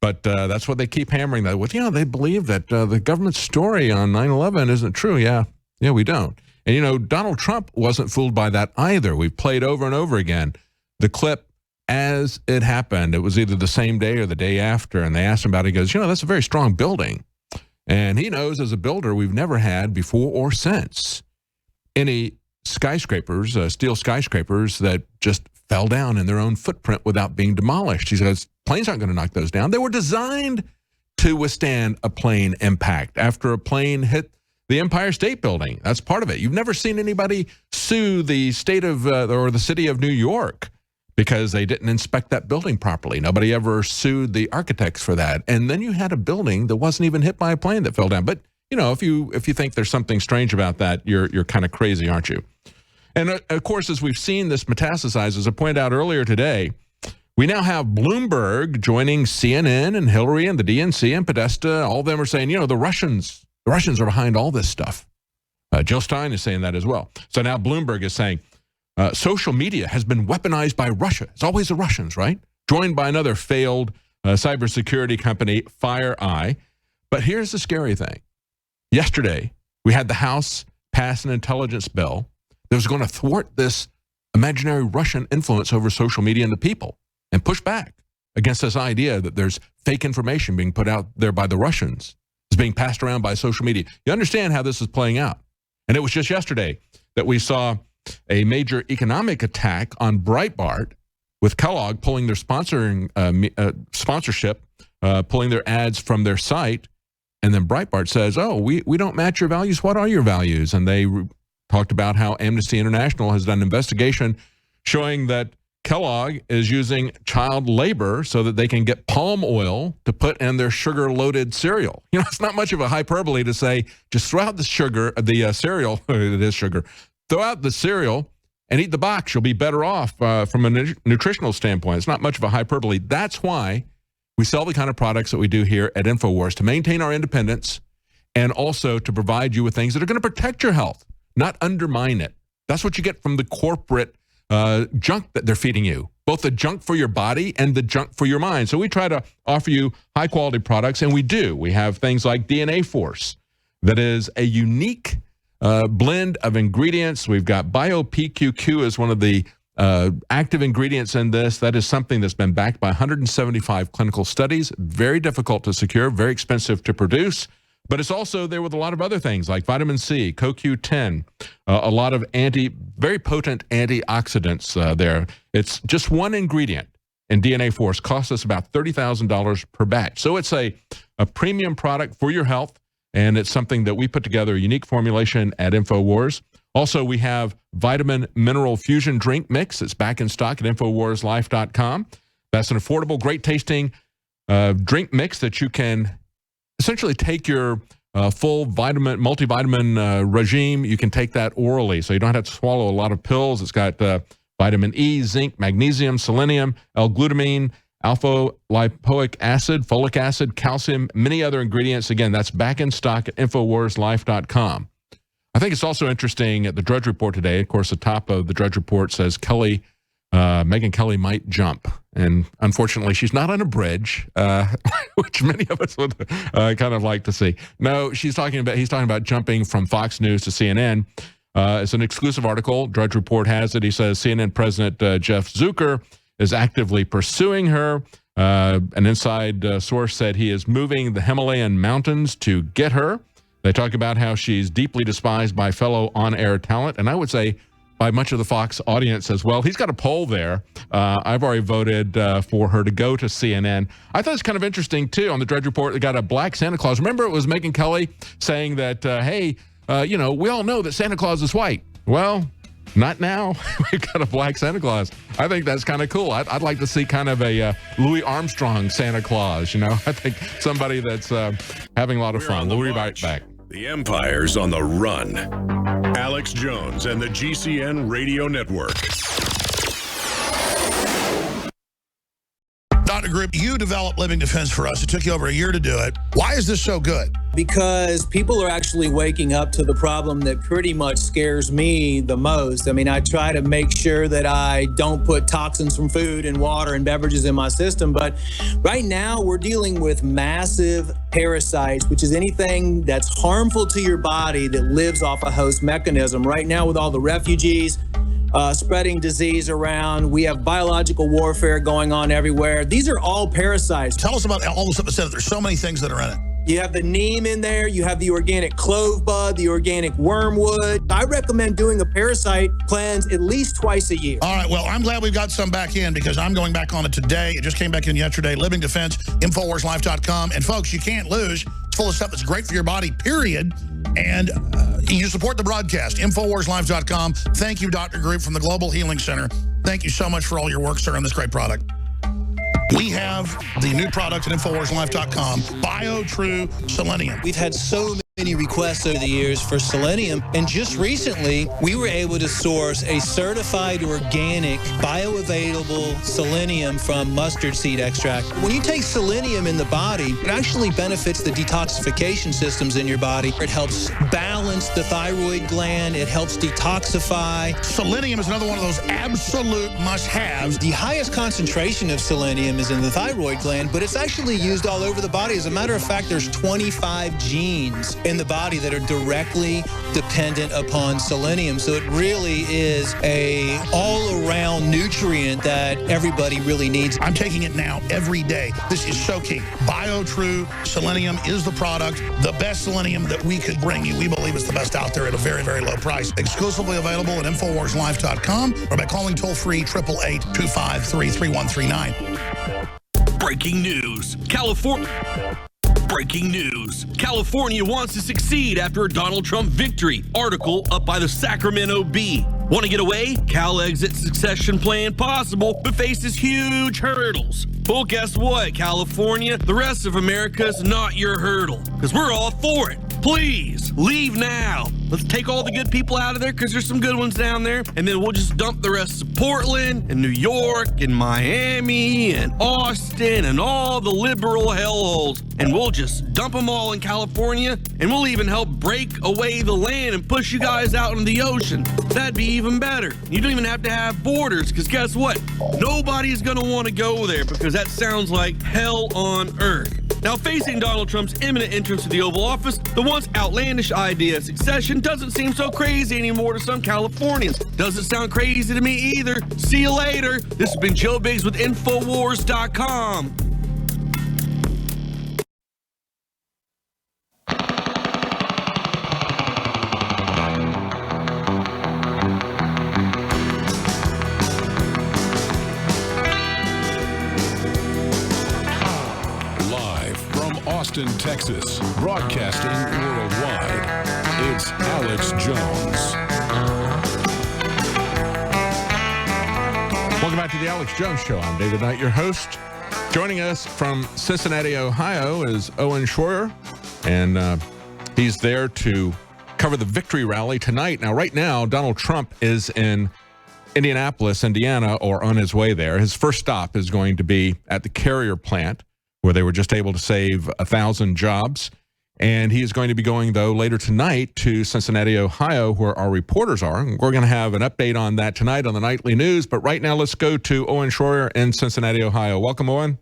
But that's what they keep hammering that with. You know, they believe that the government's story on 9/11 isn't true. Yeah, we don't. And, you know, Donald Trump wasn't fooled by that either. We've played over and over again the clip as it happened. It was either the same day or the day after, and they asked him about it. He goes, you know, that's a very strong building. And he knows as a builder we've never had before or since any skyscrapers, steel skyscrapers that just fell down in their own footprint without being demolished. He says, planes aren't going to knock those down. They were designed to withstand a plane impact after a plane hit the Empire State Building. That's part of it. You've never seen anybody sue the state of or the city of New York because they didn't inspect that building properly. Nobody ever sued the architects for that. And then you had a building that wasn't even hit by a plane that fell down. But, you know, if you think there's something strange about that, you're kind of crazy, aren't you? And, of course, as we've seen this metastasize, as I pointed out earlier today, we now have Bloomberg joining CNN and Hillary and the DNC and Podesta. All of them are saying, you know, the Russians are behind all this stuff. Jill Stein is saying that as well. So now Bloomberg is saying social media has been weaponized by Russia. It's always the Russians, right? Joined by another failed cybersecurity company, FireEye. But here's the scary thing. Yesterday, we had the House pass an intelligence bill that was going to thwart this imaginary Russian influence over social media and the people and push back against this idea that there's fake information being put out there by the Russians. It's being passed around by social media. You understand how this is playing out. And it was just yesterday that we saw a major economic attack on Breitbart with Kellogg pulling their sponsorship, pulling their ads from their site. And then Breitbart says, oh, we don't match your values. What are your values? And they talked about how Amnesty International has done an investigation showing that Kellogg is using child labor so that they can get palm oil to put in their sugar-loaded cereal. You know, it's not much of a hyperbole to say, just throw out the sugar, the cereal, it is sugar, throw out the cereal and eat the box. You'll be better off from a nutritional standpoint. It's not much of a hyperbole. That's why we sell the kind of products that we do here at InfoWars, to maintain our independence and also to provide you with things that are going to protect your health, not undermine it. That's what you get from the corporate junk that they're feeding you, both the junk for your body and the junk for your mind. So we try to offer you high quality products, and we do. We have things like DNA Force that is a unique blend of ingredients. We've got BioPQQ as one of the active ingredients in this. That is something that's been backed by 175 clinical studies, very difficult to secure, very expensive to produce. But it's also there with a lot of other things like vitamin C, CoQ10, a lot of very potent antioxidants there. It's just one ingredient in DNA Force, costs us about $30,000 per batch. So it's a premium product for your health, and it's something that we put together, a unique formulation at InfoWars. Also, we have Vitamin Mineral Fusion Drink Mix. It's back in stock at InfoWarsLife.com. That's an affordable, great-tasting drink mix that you can essentially take your full multivitamin regime. You can take that orally, so you don't have to swallow a lot of pills. It's got vitamin E, zinc, magnesium, selenium, L-glutamine, alpha-lipoic acid, folic acid, calcium, many other ingredients. Again, that's back in stock at InfoWarsLife.com. I think it's also interesting at the Drudge Report today. Of course, the top of the Drudge Report says Megyn Kelly might jump. And unfortunately, she's not on a bridge, which many of us would kind of like to see. No, he's talking about jumping from Fox News to CNN. It's an exclusive article. Drudge Report has it. He says CNN President Jeff Zucker is actively pursuing her. An inside source said he is moving the Himalayan mountains to get her. They talk about how she's deeply despised by fellow on-air talent. And I would say by much of the Fox audience as well. He's got a poll there. I've already voted for her to go to CNN. I thought it's kind of interesting, too, on the Drudge Report, they got a black Santa Claus. Remember it was Megyn Kelly saying that, hey, we all know that Santa Claus is white. Well, not now. We've got a black Santa Claus. I think that's kind of cool. I'd like to see kind of a Louis Armstrong Santa Claus, I think somebody that's having a lot of fun. We'll be right back. The Empire's on the run. Alex Jones and the GCN Radio Network. Dr. Group, you developed Living Defense for us. It took you over a year to do it. Why is this so good? Because people are actually waking up to the problem that pretty much scares me the most. I mean, I try to make sure that I don't put toxins from food and water and beverages in my system. But right now we're dealing with massive parasites, which is anything that's harmful to your body that lives off a host mechanism. Right now with all the refugees, spreading disease around. We have biological warfare going on everywhere. These are all parasites. Tell us about all the stuff that said that there's so many things that are in it. You have the neem in there. You have the organic clove bud, the organic wormwood. I recommend doing a parasite cleanse at least twice a year. All right. Well, I'm glad we've got some back in because I'm going back on it today. It just came back in yesterday. Living Defense, InfoWarsLife.com. And folks, you can't lose. It's full of stuff that's great for your body, period. And you support the broadcast, InfoWarsLife.com. Thank you, Dr. Group from the Global Healing Center. Thank you so much for all your work, sir, on this great product. We have the new product at InfoWarsLife.com, BioTrue Selenium. We've had so many requests over the years for selenium, and just recently we were able to source a certified organic bioavailable selenium from mustard seed extract. When you take selenium in the body, it actually benefits the detoxification systems in your body. It helps balance the thyroid gland. It helps detoxify. Selenium is another one of those absolute must-haves. The highest concentration of selenium is in the thyroid gland, but it's actually used all over the body. As a matter of fact, there's 25 genes in the body that are directly dependent upon selenium. So it really is a all-around nutrient that everybody really needs. I'm taking it now every day. This is so key. BioTrue Selenium is the product, the best selenium that we could bring you. We believe it's the best out there at a very, very low price. Exclusively available at InfoWarsLife.com or by calling toll-free 888-253-3139. Breaking news. Breaking news. California wants to succeed after a Donald Trump victory. Article up by the Sacramento Bee. Want to get away? Cal exit succession plan possible, but faces huge hurdles. Well, guess what, California? The rest of America's not your hurdle, because we're all for it. Please, leave now. Let's take all the good people out of there, because there's some good ones down there, and then we'll just dump the rest of Portland and New York and Miami and Austin and all the liberal hellholes, and we'll just dump them all in California, and we'll even help break away the land and push you guys out into the ocean. That'd be even better. You don't even have to have borders, because guess what? Nobody's going to want to go there, because that sounds like hell on earth. Now, facing Donald Trump's imminent entrance to the Oval Office, the once outlandish idea of succession doesn't seem so crazy anymore to some Californians. Doesn't sound crazy to me either. See you later. This has been Joe Biggs with Infowars.com. Austin, Texas, broadcasting worldwide. It's Alex Jones. Welcome back to the Alex Jones Show. I'm David Knight, your host. Joining us from Cincinnati, Ohio is Owen Schroyer, and he's there to cover the victory rally tonight. Now, right now, Donald Trump is in Indianapolis, Indiana, or on his way there. His first stop is going to be at the Carrier plant, where they were just able to save 1,000 jobs. And he is going to be going, though, later tonight to Cincinnati, Ohio, where our reporters are. And we're going to have an update on that tonight on the Nightly News. But right now, let's go to Owen Schroyer in Cincinnati, Ohio. Welcome, Owen.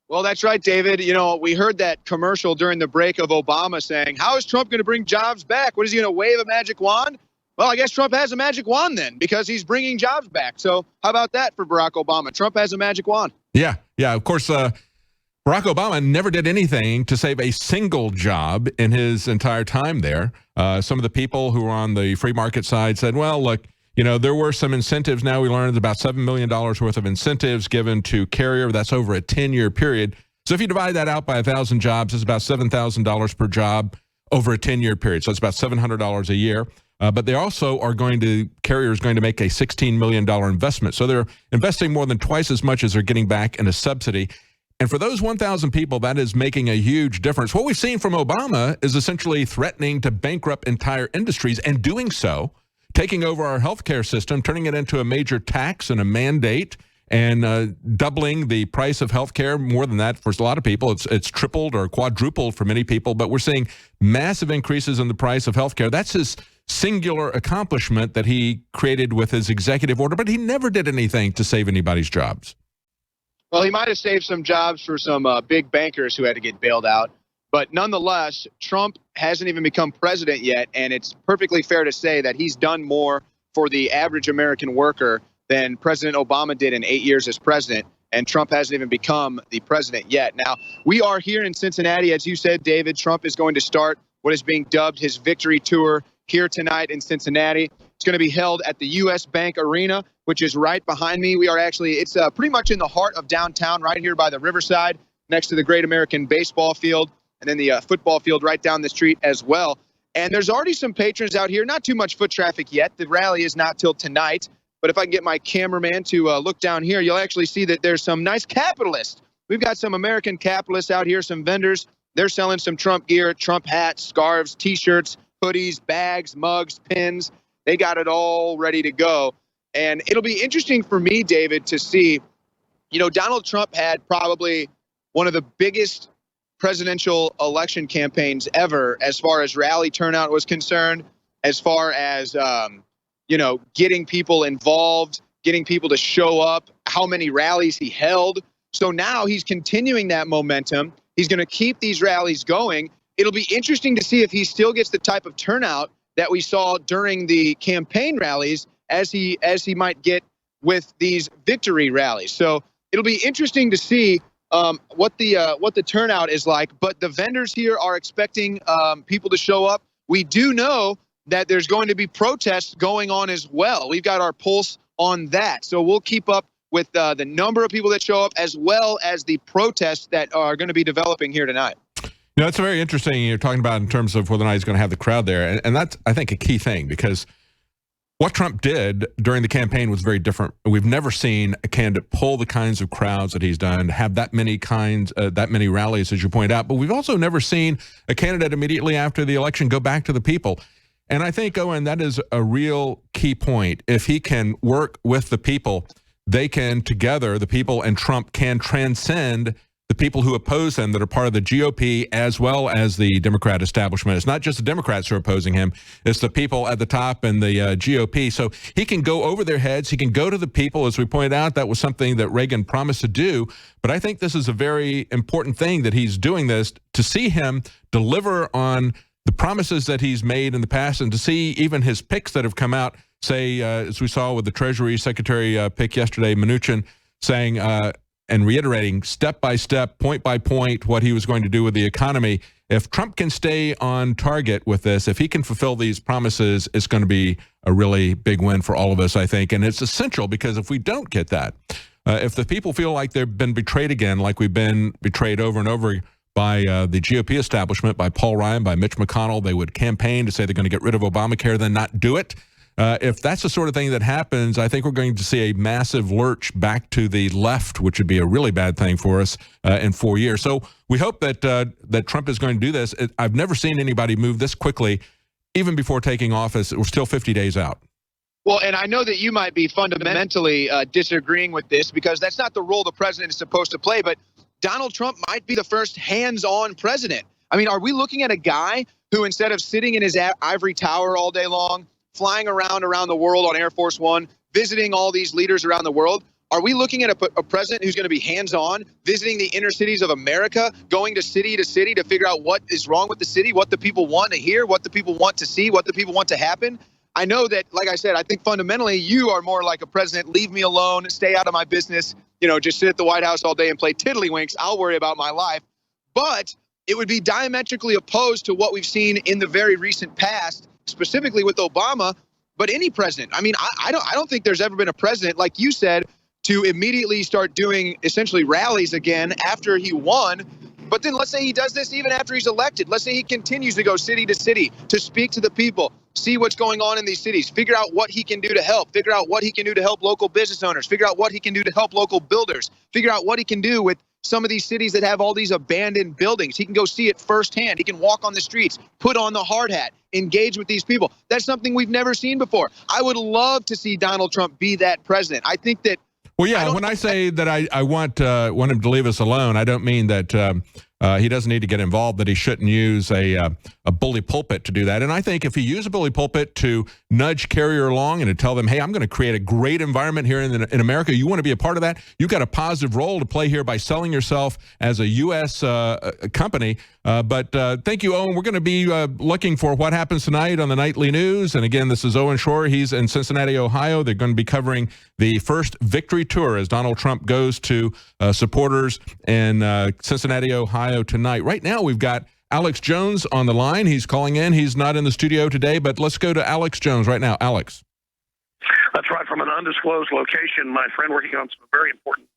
Well, that's right, David. You know, we heard that commercial during the break of Obama saying, how is Trump going to bring jobs back? What is he going to wave a magic wand? Well, I guess Trump has a magic wand then, because he's bringing jobs back. So how about that for Barack Obama? Trump has a magic wand. Yeah. Of course, Barack Obama never did anything to save a single job in his entire time there. Some of the people who were on the free market side said, well, look, You know, there were some incentives. Now we learned about $7 million worth of incentives given to Carrier. That's over a 10-year period. So if you divide that out by 1,000 jobs, it's about $7,000 per job over a 10-year period. So it's about $700 a year. But they also are Carrier is going to make a $16 million investment. So they're investing more than twice as much as they're getting back in a subsidy. And for those 1,000 people, that is making a huge difference. What we've seen from Obama is essentially threatening to bankrupt entire industries and doing so, taking over our healthcare system, turning it into a major tax and a mandate, and doubling the price of healthcare. More than that for a lot of people. It's tripled or quadrupled for many people, but we're seeing massive increases in the price of healthcare. That's his singular accomplishment that he created with his executive order, but he never did anything to save anybody's jobs. Well, he might have saved some jobs for some big bankers who had to get bailed out. But nonetheless, Trump hasn't even become president yet, and it's perfectly fair to say that he's done more for the average American worker than President Obama did in 8 years as president, and Trump hasn't even become the president yet. Now, we are here in Cincinnati. As you said, David, Trump is going to start what is being dubbed his victory tour here tonight in Cincinnati. It's going to be held at the U.S. Bank Arena, which is right behind me. It's pretty much in the heart of downtown, right here by the Riverside, next to the Great American Baseball Field, and then the football field right down the street as well. And there's already some patrons out here, not too much foot traffic yet. The rally is not till tonight. But if I can get my cameraman to look down here, you'll actually see that there's some nice capitalists. We've got some American capitalists out here, some vendors. They're selling some Trump gear, Trump hats, scarves, T-shirts, hoodies, bags, mugs, pins. They got it all ready to go. And it'll be interesting for me, David, to see, Donald Trump had probably one of the biggest presidential election campaigns ever as far as rally turnout was concerned, as far as, getting people involved, getting people to show up, how many rallies he held. So now he's continuing that momentum. He's going to keep these rallies going. It'll be interesting to see if he still gets the type of turnout that we saw during the campaign rallies as he might get with these victory rallies. So it'll be interesting to see what the turnout is like. But the vendors here are expecting people to show up. We do know that there's going to be protests going on as well. We've got our pulse on that. So we'll keep up with the number of people that show up as well as the protests that are going to be developing here tonight. It's very interesting you're talking about in terms of whether or not he's going to have the crowd there. And that's, I think, a key thing, because what Trump did during the campaign was very different. We've never seen a candidate pull the kinds of crowds that he's done, have that many rallies, as you point out. But we've also never seen a candidate immediately after the election go back to the people. And I think, Owen, that is a real key point. If he can work with the people, they can together, the people and Trump can transcend the people who oppose him that are part of the GOP as well as the Democrat establishment. It's not just the Democrats who are opposing him. It's the people at the top and the GOP. So he can go over their heads. He can go to the people. As we pointed out, that was something that Reagan promised to do. But I think this is a very important thing that he's doing this, to see him deliver on the promises that he's made in the past, and to see even his picks that have come out, say, as we saw with the Treasury Secretary pick yesterday, Mnuchin, saying and reiterating step by step, point by point, what he was going to do with the economy. If Trump can stay on target with this, if he can fulfill these promises, it's going to be a really big win for all of us, I think. And it's essential, because if we don't get that, if the people feel like they've been betrayed again, like we've been betrayed over and over by the GOP establishment, by Paul Ryan, by Mitch McConnell, they would campaign to say they're going to get rid of Obamacare, then not do it. If that's the sort of thing that happens, I think we're going to see a massive lurch back to the left, which would be a really bad thing for us in 4 years. So we hope that that Trump is going to do this. I've never seen anybody move this quickly, even before taking office. We're still 50 days out. Well, and I know that you might be fundamentally disagreeing with this, because that's not the role the president is supposed to play. But Donald Trump might be the first hands-on president. I mean, are we looking at a guy who, instead of sitting in his ivory tower all day long, flying around the world on Air Force One, visiting all these leaders around the world, are we looking at a president who's going to be hands-on, visiting the inner cities of America, going to city to figure out what is wrong with the city, what the people want to hear, what the people want to see, what the people want to happen? I know that, like I said, I think fundamentally you are more like a president, leave me alone, stay out of my business, just sit at the White House all day and play tiddlywinks. I'll worry about my life. But it would be diametrically opposed to what we've seen in the very recent past, specifically with Obama, but any president. I mean, I don't think there's ever been a president, like you said, to immediately start doing essentially rallies again after he won. But then let's say he does this even after he's elected. Let's say he continues to go city to city to speak to the people, see what's going on in these cities, figure out what he can do to help, figure out what he can do to help local business owners, figure out what he can do to help local builders, figure out what he can do with some of these cities that have all these abandoned buildings. He can go see it firsthand. He can walk on the streets, put on the hard hat, engage with these people. That's something we've never seen before. I would love to see Donald Trump be that president. I think that. Well, yeah, when I say that I want him to leave us alone, I don't mean that he doesn't need to get involved, that he shouldn't use a bully pulpit to do that. And I think if he used a bully pulpit to nudge Carrier along and to tell them, hey, I'm going to create a great environment here in America, you want to be a part of that, you've got a positive role to play here by selling yourself as a U.S. Company. But thank you, Owen. We're going to be looking for what happens tonight on the Nightly News. And again, this is Owen Shore. He's in Cincinnati, Ohio. They're going to be covering the first victory tour as Donald Trump goes to supporters in Cincinnati, Ohio tonight. Right now, we've got Alex Jones on the line. He's calling in. He's not in the studio today, but let's go to Alex Jones right now. Alex. That's right, from an undisclosed location, my friend working on some very important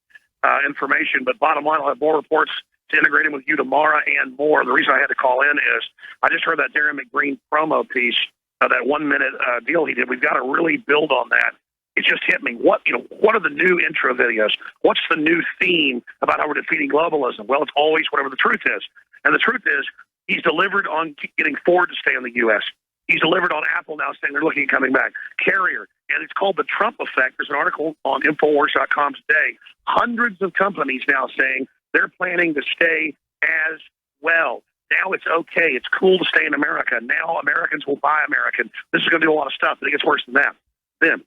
information. But bottom line, I'll have more reports to integrate in with you tomorrow and more. The reason I had to call in is I just heard that Darren McGreen promo piece, that 1 minute deal he did. We've got to really build on that. It just hit me. What are the new intro videos? What's the new theme about how we're defeating globalism? Well, it's always whatever the truth is. And the truth is, he's delivered on getting Ford to stay in the U.S. He's delivered on Apple now saying they're looking at coming back. Carrier, and it's called the Trump effect. There's an article on Infowars.com today. Hundreds of companies now saying they're planning to stay as well. Now it's okay. It's cool to stay in America. Now Americans will buy American. This is going to do a lot of stuff, but it gets worse than that. Then,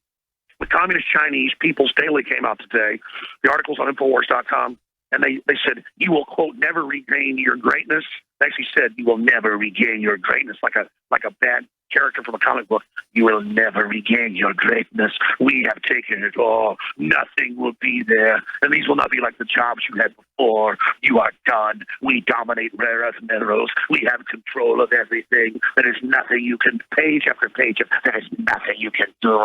the Communist Chinese People's Daily came out today. The article's on Infowars.com, and they said, you will, quote, never regain your greatness. They actually said, you will never regain your greatness, like a bad character from a comic book. You will never regain your greatness. We have taken it all. Nothing will be there. And these will not be like the jobs you had before. You are done. We dominate rare earth minerals. We have control of everything. There is nothing you can, page after page, there is nothing you can do.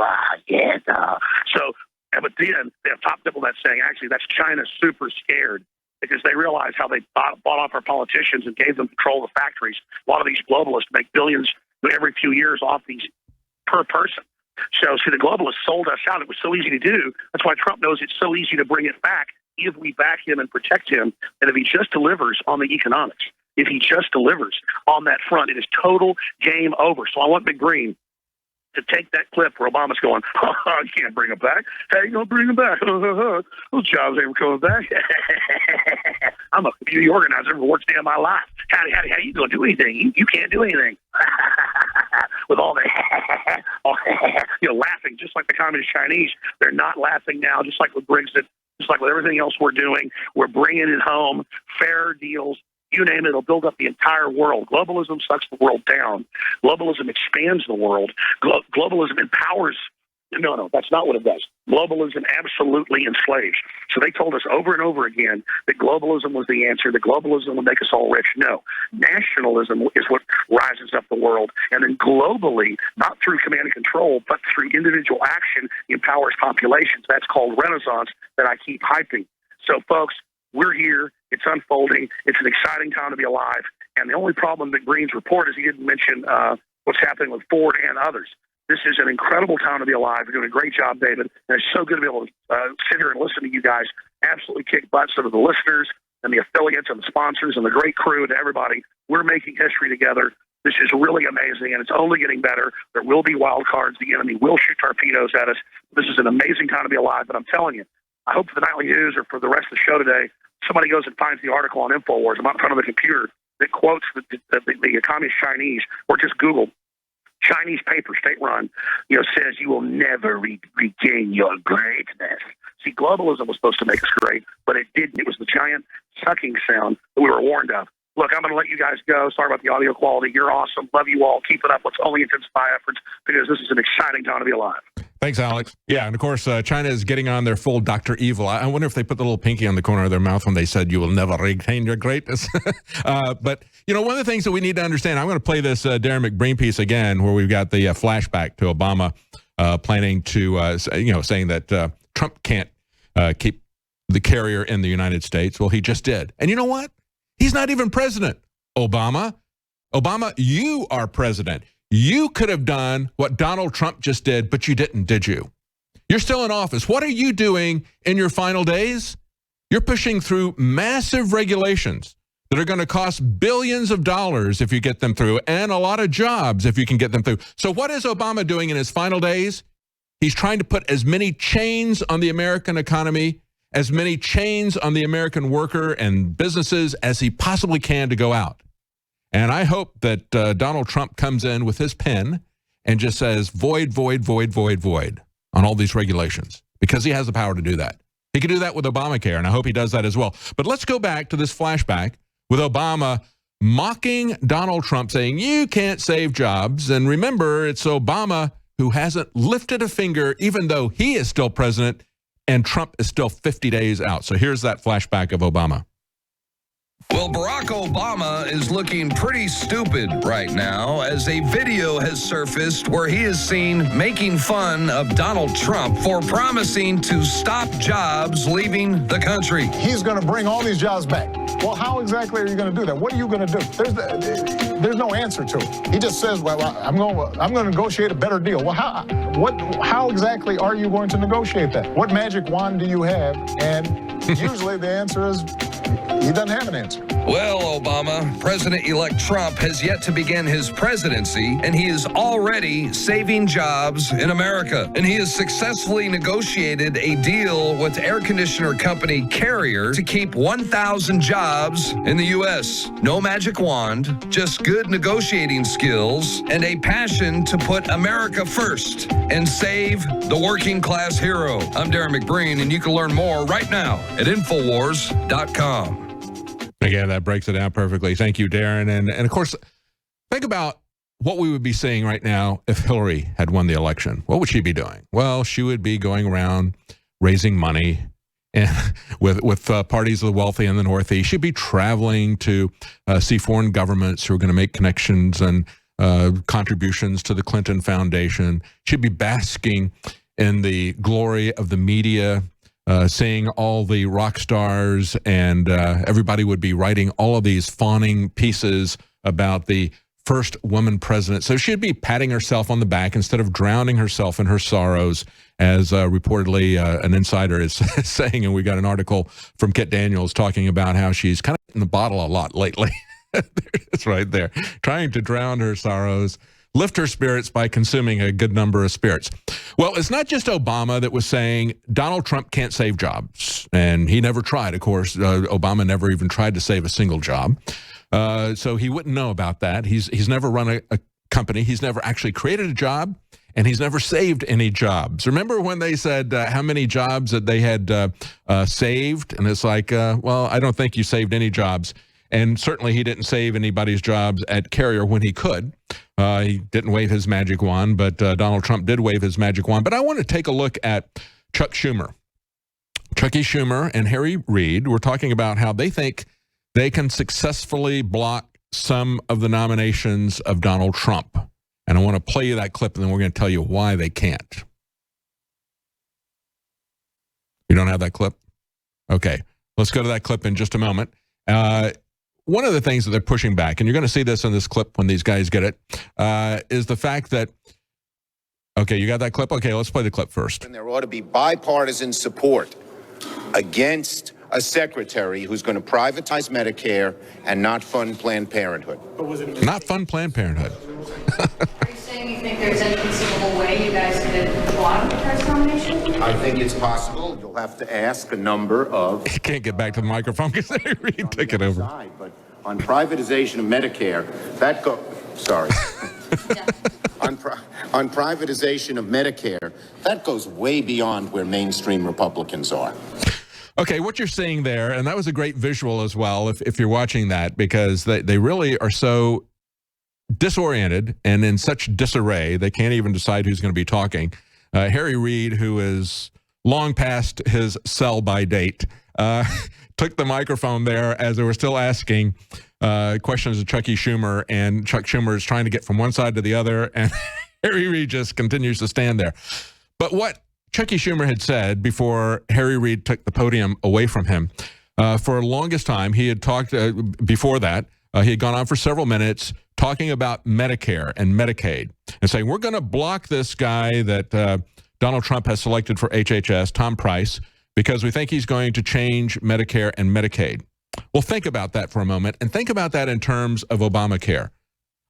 So, but then they have top diplomats saying, actually, that's China super scared because they realize how they bought off our politicians and gave them control of the factories. A lot of these globalists make billions every few years off these per person. So, see, the globalists sold us out. It was so easy to do. That's why Trump knows it's so easy to bring it back if we back him and protect him. And if he just delivers on the economics, if he just delivers on that front, it is total game over. So I want Big Green to take that clip where Obama's going, you can't bring him back. How you going to bring him back? Those jobs ain't coming back. I'm a community organizer for the worst day of my life. How you going to do anything? You can't do anything. With all the, laughing, just like the Communist Chinese. They're not laughing now, just like with Brexit, just like with everything else we're doing. We're bringing it home, fair deals. You name it, it'll build up the entire world. Globalism sucks the world down. Globalism expands the world. Globalism empowers. No, that's not what it does. Globalism absolutely enslaves. So they told us over and over again that globalism was the answer, that globalism would make us all rich. No. Nationalism is what rises up the world. And then globally, not through command and control, but through individual action, empowers populations. That's called Renaissance that I keep hyping. So, folks, we're here. It's unfolding. It's an exciting time to be alive. And the only problem that Green's report is he didn't mention what's happening with Ford and others. This is an incredible time to be alive. You're doing a great job, David. And it's so good to be able to sit here and listen to you guys absolutely kick butt. So to the listeners and the affiliates and the sponsors and the great crew and everybody, we're making history together. This is really amazing, and it's only getting better. There will be wild cards. The enemy will shoot torpedoes at us. This is an amazing time to be alive. But I'm telling you, I hope for the Nightly News or for the rest of the show today, somebody goes and finds the article on Infowars. I'm not in front of the computer that quotes the Communist Chinese, or just Google Chinese paper, state-run, says you will never regain your greatness. See, globalism was supposed to make us great, but it didn't. It was the giant sucking sound that we were warned of. Look, I'm going to let you guys go. Sorry about the audio quality. You're awesome. Love you all. Keep it up. Let's only intensify efforts because this is an exciting time to be alive. Thanks, Alex. Yeah, and of course, China is getting on their full Dr. Evil. I wonder if they put the little pinky on the corner of their mouth when they said, you will never retain your greatness. But, you know, one of the things that we need to understand, I'm going to play this Darren McBreen piece again, where we've got the flashback to Obama planning to, saying that Trump can't keep the carrier in the United States. Well, he just did. And you know what? He's not even president, Obama. Obama, you are president. You could have done what Donald Trump just did, but you did you? You're still in office. What are you doing in your final days? You're pushing through massive regulations that are going to cost billions of dollars if you get them through, and a lot of jobs if you can get them through. So what is Obama doing in his final days? He's trying to put as many chains on the American economy, as many chains on the American worker and businesses as he possibly can to go out. And I hope that Donald Trump comes in with his pen and just says void, void, void, void, void on all these regulations, because he has the power to do that. He could do that with Obamacare, and I hope he does that as well. But let's go back to this flashback with Obama mocking Donald Trump, saying, you can't save jobs. And remember, it's Obama who hasn't lifted a finger, even though he is still president, and Trump is still 50 days out. So here's that flashback of Obama. Well, Barack Obama is looking pretty stupid right now, as a video has surfaced where he is seen making fun of Donald Trump for promising to stop jobs leaving the country. He's going to bring all these jobs back. Well, how exactly are you going to do that? What are you going to do? There's no answer to it. He just says, well, I'm going to negotiate a better deal. Well, how exactly are you going to negotiate that? What magic wand do you have? And usually the answer is he doesn't have an answer. Well, Obama, President-elect Trump has yet to begin his presidency, and he is already saving jobs in America. And he has successfully negotiated a deal with air conditioner company Carrier to keep 1,000 jobs in the U.S. No magic wand, just good negotiating skills and a passion to put America first and save the working class hero. I'm Darren McBreen, and you can learn more right now at Infowars.com. Again, that breaks it down perfectly. Thank you, Darren. And of course, think about what we would be seeing right now if Hillary had won the election. What would she be doing? Well, she would be going around raising money and with parties of the wealthy in the Northeast. She'd be traveling to see foreign governments who are going to make connections and contributions to the Clinton Foundation. She'd be basking in the glory of the media, seeing all the rock stars, and everybody would be writing all of these fawning pieces about the first woman president. So she'd be patting herself on the back instead of drowning herself in her sorrows, as reportedly an insider is saying. And we got an article from Kit Daniels talking about how she's kind of in the bottle a lot lately. It's right there, trying to drown her sorrows, lift her spirits by consuming a good number of spirits. Well, it's not just Obama that was saying Donald Trump can't save jobs, and he never tried. Of course, Obama never even tried to save a single job, so he wouldn't know about that. He's never run a company. He's never actually created a job, and he's never saved any jobs. Remember when they said how many jobs that they had saved? And it's like, well, I don't think you saved any jobs. And certainly he didn't save anybody's jobs at Carrier when he could. He didn't wave his magic wand, but Donald Trump did wave his magic wand. But I want to take a look at Chuck Schumer. Chucky Schumer and Harry Reid were talking about how they think they can successfully block some of the nominations of Donald Trump. And I want to play you that clip, and then we're going to tell you why they can't. You don't have that clip? Okay, let's go to that clip in just a moment. One of the things that they're pushing back, and you're going to see this in this clip when these guys get it, is the fact that, okay, you got that clip? Okay, let's play the clip first. And there ought to be bipartisan support against a secretary who's going to privatize Medicare and not fund Planned Parenthood. Not fund Planned Parenthood. Are you saying you think there's any conceivable way you guys could block the first nomination? I think it's possible. You'll have to ask a number of... You can't get back to the microphone because they took it over. But on privatization of Medicare, that sorry. On privatization of Medicare, that goes way beyond where mainstream Republicans are. Okay, what you're seeing there, and that was a great visual as well, if you're watching that, because they really are so disoriented and in such disarray, they can't even decide who's going to be talking. Harry Reid, who is long past his sell-by date, took the microphone there as they were still asking questions of Chucky Schumer, and Chuck Schumer is trying to get from one side to the other, and Harry Reid just continues to stand there. But what Chucky Schumer had said before Harry Reid took the podium away from him, for the longest time, he had talked before that, he had gone on for several minutes talking about Medicare and Medicaid and saying, we're going to block this guy that Donald Trump has selected for HHS, Tom Price, because we think he's going to change Medicare and Medicaid. Well, think about that for a moment, and think about that in terms of Obamacare.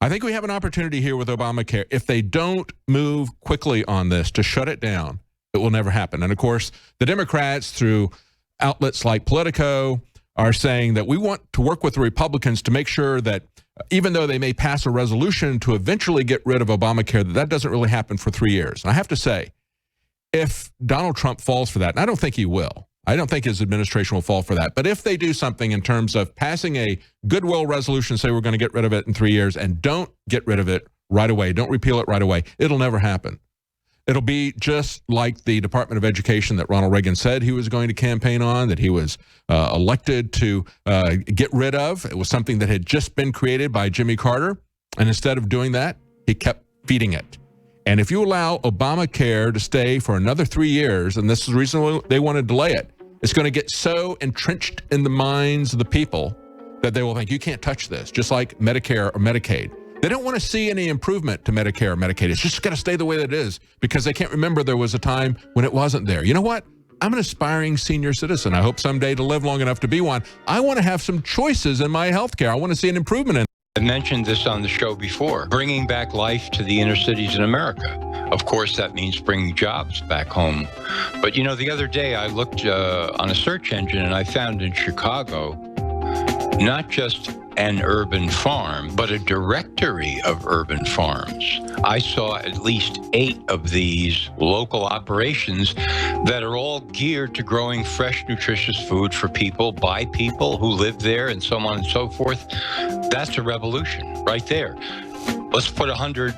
I think we have an opportunity here with Obamacare. If they don't move quickly on this to shut it down, it will never happen. And of course, the Democrats, through outlets like Politico, are saying that we want to work with the Republicans to make sure that even though they may pass a resolution to eventually get rid of Obamacare, that doesn't really happen for 3 years. And I have to say, if Donald Trump falls for that, and I don't think he will, I don't think his administration will fall for that, but if they do something in terms of passing a goodwill resolution, say we're going to get rid of it in 3 years, and don't get rid of it right away, don't repeal it right away, it'll never happen. It'll be just like the Department of Education that Ronald Reagan said he was going to campaign on, that he was elected to get rid of. It was something that had just been created by Jimmy Carter, and instead of doing that, he kept feeding it. And if you allow Obamacare to stay for another 3 years, and this is the reason they want to delay it, it's going to get so entrenched in the minds of the people that they will think, you can't touch this, just like Medicare or Medicaid. They don't want to see any improvement to Medicare or Medicaid. It's just got to stay the way that it is because they can't remember there was a time when it wasn't there. You know what? I'm an aspiring senior citizen. I hope someday to live long enough to be one. I want to have some choices in my health care. I want to see an improvement in. I mentioned this on the show before, bringing back life to the inner cities in America. Of course, that means bringing jobs back home. But, you know, the other day I looked on a search engine and I found in Chicago, not just an urban farm, but a directory of urban farms. I saw at least 8 of these local operations that are all geared to growing fresh, nutritious food for people, by people who live there, and so on and so forth. That's a revolution right there. Let's put 100,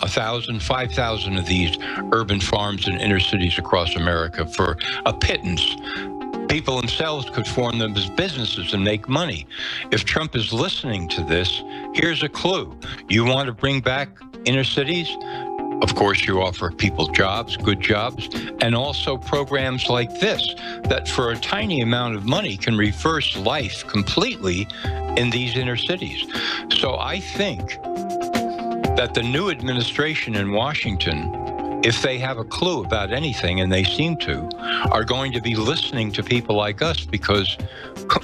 1,000, 5,000 of these urban farms in inner cities across America for a pittance. People themselves could form them as businesses and make money. If Trump is listening to this, here's a clue. You want to bring back inner cities? Of course, you offer people jobs, good jobs, and also programs like this that for a tiny amount of money can reverse life completely in these inner cities. So I think that the new administration in Washington, if they have a clue about anything, and they seem to, are going to be listening to people like us because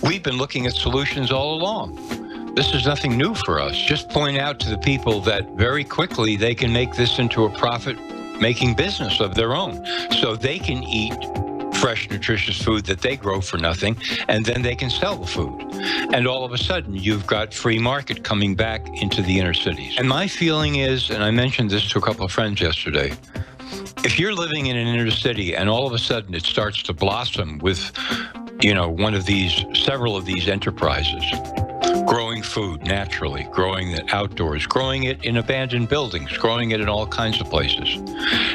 we've been looking at solutions all along. This is nothing new for us. Just point out to the people that very quickly they can make this into a profit-making business of their own. So they can eat fresh, nutritious food that they grow for nothing, and then they can sell the food. And all of a sudden, you've got free market coming back into the inner cities. And my feeling is, and I mentioned this to a couple of friends yesterday, if you're living in an inner city and all of a sudden it starts to blossom with, you know, several of these enterprises, growing food naturally, growing it outdoors, growing it in abandoned buildings, growing it in all kinds of places.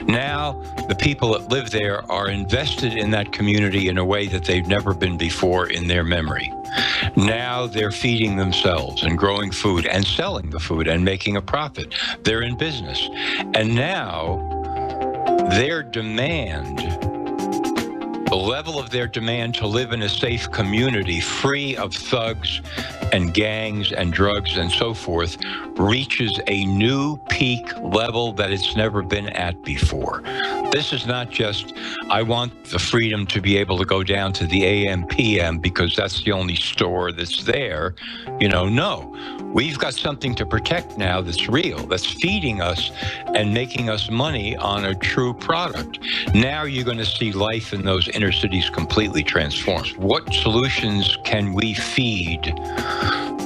Now, the people that live there are invested in that community in a way that they've never been before in their memory. Now they're feeding themselves and growing food and selling the food and making a profit. They're in business. And now their demand, the level of their demand to live in a safe community free of thugs and gangs and drugs and so forth, reaches a new peak level that it's never been at before. This is not just, I want the freedom to be able to go down to the AM, PM because that's the only store that's there. You know, no. We've got something to protect now that's real, that's feeding us and making us money on a true product. Now you're going to see life in those inner cities completely transformed. What solutions can we feed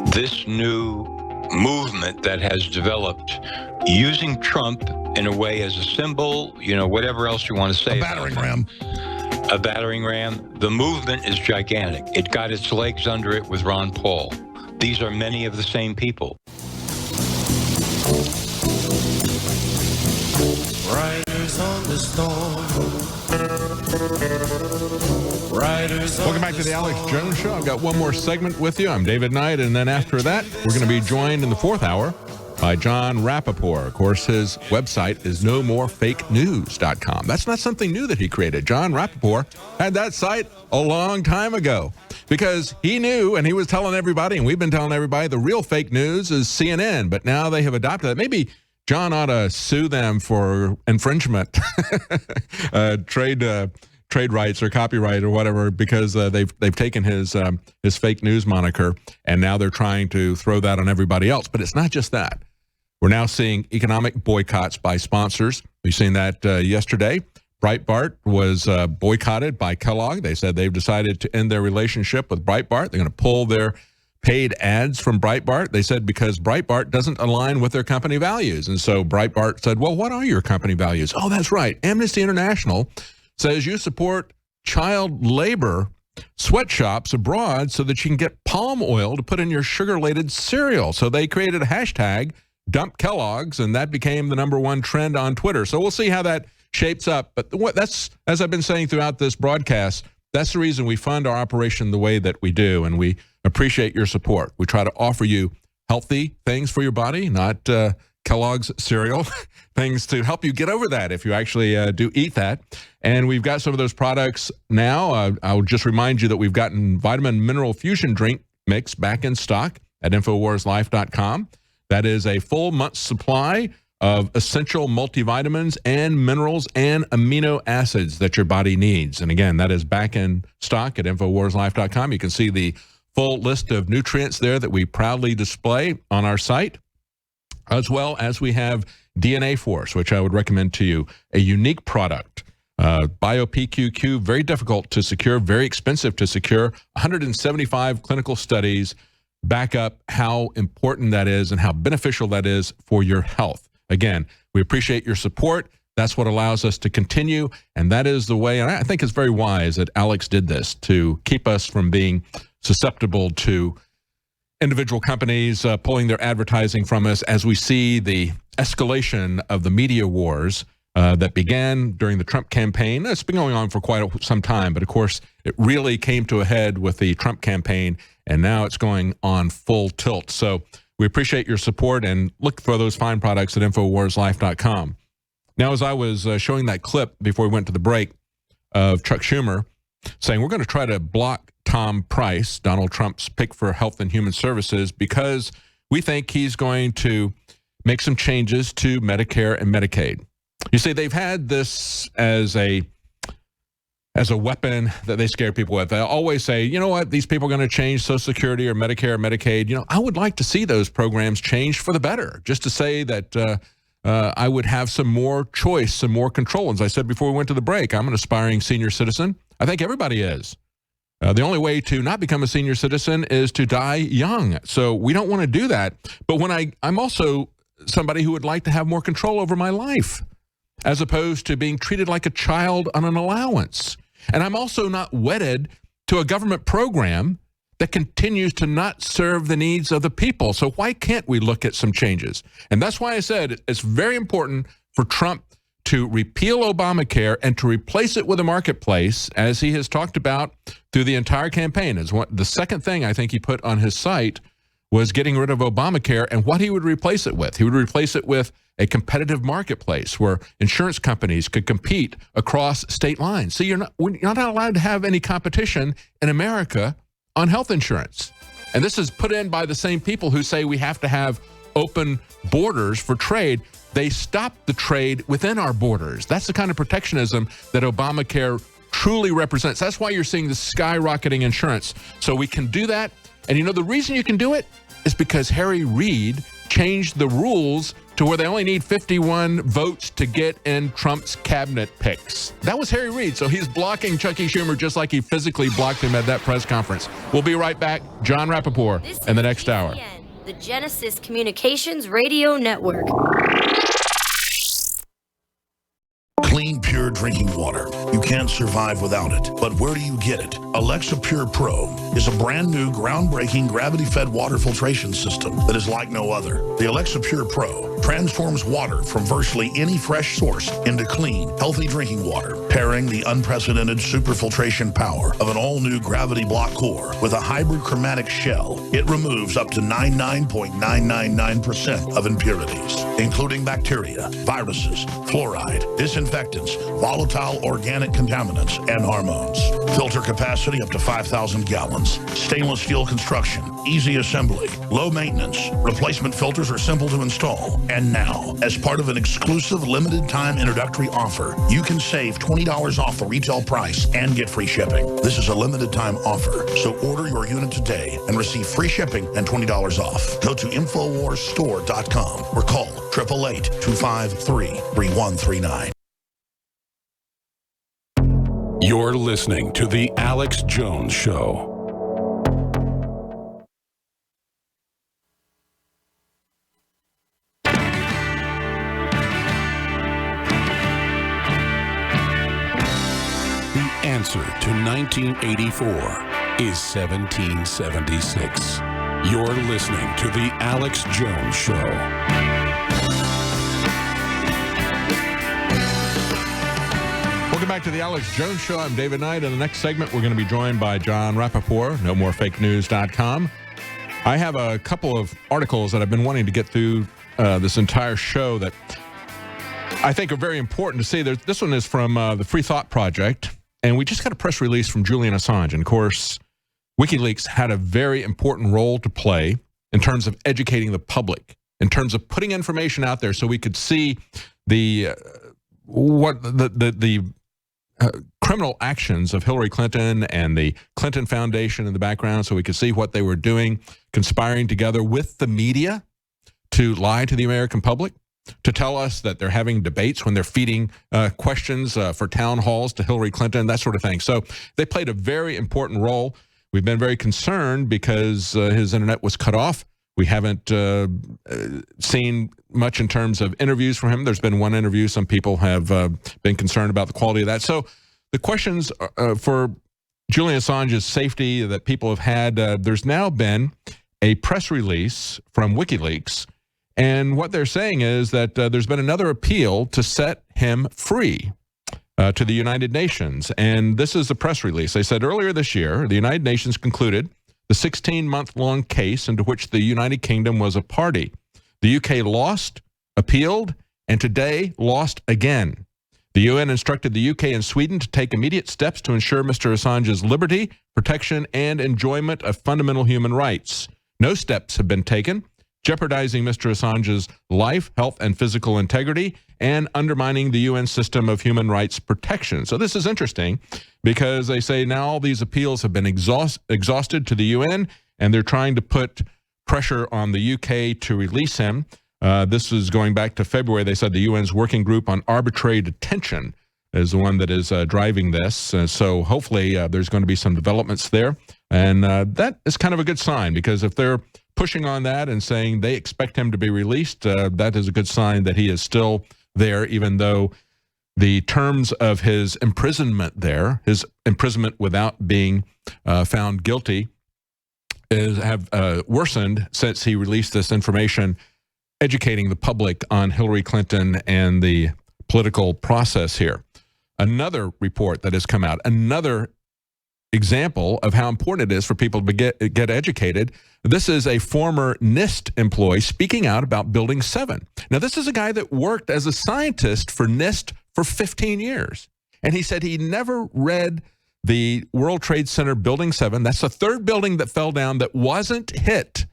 this new movement that has developed using Trump in a way as a symbol, you know, whatever else you want to say. A battering ram. A battering ram. The movement is gigantic. It got its legs under it with Ron Paul. These are many of the same people. Riders on the storm. Welcome back to the Alex Jones Show. I've got one more segment with you. I'm David Knight, and then after that, we're going to be joined in the fourth hour by John Rappaport. Of course, his website is nomorefakenews.com. That's not something new that he created. John Rappaport had that site a long time ago because he knew, and he was telling everybody, and we've been telling everybody, the real fake news is CNN, but now they have adopted that. Maybe John ought to sue them for infringement, trade rights or copyright or whatever, because they've taken his fake news moniker, and now they're trying to throw that on everybody else. But it's not just that. We're now seeing economic boycotts by sponsors. We've seen that yesterday. Breitbart was boycotted by Kellogg. They said they've decided to end their relationship with Breitbart. They're going to pull their paid ads from Breitbart. They said because Breitbart doesn't align with their company values. And so Breitbart said, well, what are your company values? Oh, that's right. Amnesty International says you support child labor sweatshops abroad so that you can get palm oil to put in your sugar-laden cereal. So they created a hashtag, Dump Kellogg's, and that became the #1 trend on Twitter. So we'll see how that shapes up. But that's, as I've been saying throughout this broadcast, that's the reason we fund our operation the way that we do, and we appreciate your support. We try to offer you healthy things for your body, not Kellogg's cereal, things to help you get over that if you actually do eat that. And we've got some of those products now. I'll just remind you that we've gotten Vitamin Mineral Fusion Drink Mix back in stock at InfoWarsLife.com. That is a full month's supply of essential multivitamins and minerals and amino acids that your body needs. And again, that is back in stock at InfoWarsLife.com. You can see the full list of nutrients there that we proudly display on our site, as well as we have DNA Force, which I would recommend to you, a unique product. BioPQQ, very difficult to secure, very expensive to secure. 175 clinical studies back up how important that is and how beneficial that is for your health. Again, we appreciate your support. That's what allows us to continue, and that is the way, and I think it's very wise that Alex did this to keep us from being susceptible to individual companies pulling their advertising from us as we see the escalation of the media wars that began during the Trump campaign. It's been going on for quite some time, but of course, it really came to a head with the Trump campaign, and now it's going on full tilt. So we appreciate your support, and look for those fine products at InfoWarsLife.com. Now, as I was showing that clip before we went to the break of Chuck Schumer saying we're going to try to block Tom Price, Donald Trump's pick for Health and Human Services, because we think he's going to make some changes to Medicare and Medicaid. You see, they've had this as a weapon that they scare people with. They always say, you know what, these people are going to change Social Security or Medicare or Medicaid. You know, I would like to see those programs changed for the better, just to say that I would have some more choice, some more control. As I said before we went to the break, I'm an aspiring senior citizen. I think everybody is. The only way to not become a senior citizen is to die young. So we don't want to do that. But when I'm also somebody who would like to have more control over my life, as opposed to being treated like a child on an allowance. And I'm also not wedded to a government program that continues to not serve the needs of the people. So why can't we look at some changes? And that's why I said it's very important for Trump to repeal Obamacare and to replace it with a marketplace, as he has talked about through the entire campaign. The second thing I think he put on his site was getting rid of Obamacare and what he would replace it with. He would replace it with a competitive marketplace where insurance companies could compete across state lines. So you're not allowed to have any competition in America on health insurance. And this is put in by the same people who say we have to have open borders for trade. They stop the trade within our borders. That's the kind of protectionism that Obamacare truly represents. That's why you're seeing the skyrocketing insurance. So we can do that. And you know, the reason you can do it is because Harry Reid changed the rules to where they only need 51 votes to get in Trump's cabinet picks. That was Harry Reid. So he's blocking Chucky Schumer just like he physically blocked him at that press conference. We'll be right back. John Rappaport in the next hour. The Genesis Communications Radio Network. Clean, pure drinking water. You can't survive without it. But where do you get it? Alexa Pure Pro is a brand new, groundbreaking, gravity-fed water filtration system that is like no other. The Alexa Pure Pro transforms water from virtually any fresh source into clean, healthy drinking water, pairing the unprecedented superfiltration power of an all-new gravity block core with a hybrid chromatic shell. It removes up to 99.999% of impurities, including bacteria, viruses, fluoride, disinfectants, volatile organic contaminants, and hormones. Filter capacity up to 5,000 gallons. Stainless steel construction, easy assembly, low maintenance. Replacement filters are simple to install. And now, as part of an exclusive limited time introductory offer, you can save $20 off the retail price and get free shipping. This is a limited time offer, so order your unit today and receive free shipping and $20 off. Go to InfoWarsStore.com or call 888-253-3139. You're listening to The Alex Jones Show. The answer to 1984 is 1776. You're listening to The Alex Jones Show. Welcome back to the Alex Jones Show. I'm David Knight. In the next segment, we're going to be joined by John Rappaport, NoMoreFakeNews.com. I have a couple of articles that I've been wanting to get through this entire show that I think are very important to see. This one is from the Free Thought Project, and we just got a press release from Julian Assange. And, of course, WikiLeaks had a very important role to play in terms of educating the public, in terms of putting information out there so we could see the criminal actions of Hillary Clinton and the Clinton Foundation in the background, so we could see what they were doing, conspiring together with the media to lie to the American public, to tell us that they're having debates when they're feeding questions for town halls to Hillary Clinton, that sort of thing. So they played a very important role. We've been very concerned because his internet was cut off. We haven't seen much in terms of interviews from him. There's been one interview. Some people have been concerned about the quality of that. So the questions for Julian Assange's safety that people have had, there's now been a press release from WikiLeaks. And what they're saying is that there's been another appeal to set him free to the United Nations. And this is the press release. They said earlier this year, the United Nations concluded the 16-month-long case into which the United Kingdom was a party. The UK lost, appealed, and today lost again. The UN instructed the UK and Sweden to take immediate steps to ensure Mr. Assange's liberty, protection, and enjoyment of fundamental human rights. No steps have been taken, jeopardizing Mr. Assange's life, health, and physical integrity, and undermining the UN system of human rights protection. So this is interesting because they say now all these appeals have been exhausted to the UN, and they're trying to put pressure on the UK to release him. This is going back to February. They said the UN's working group on arbitrary detention is the one that is driving this. So hopefully there's going to be some developments there. And that is kind of a good sign, because if they're pushing on that and saying they expect him to be released, that is a good sign that he is still there, even though the terms of his imprisonment there, his imprisonment without being found guilty, have worsened since he released this information educating the public on Hillary Clinton and the political process here. Another report that has come out, another example of how important it is for people to get educated. This is a former NIST employee speaking out about Building 7. Now, this is a guy that worked as a scientist for NIST for 15 years. And he said he never read the World Trade Center Building 7. That's the third building that fell down that wasn't hit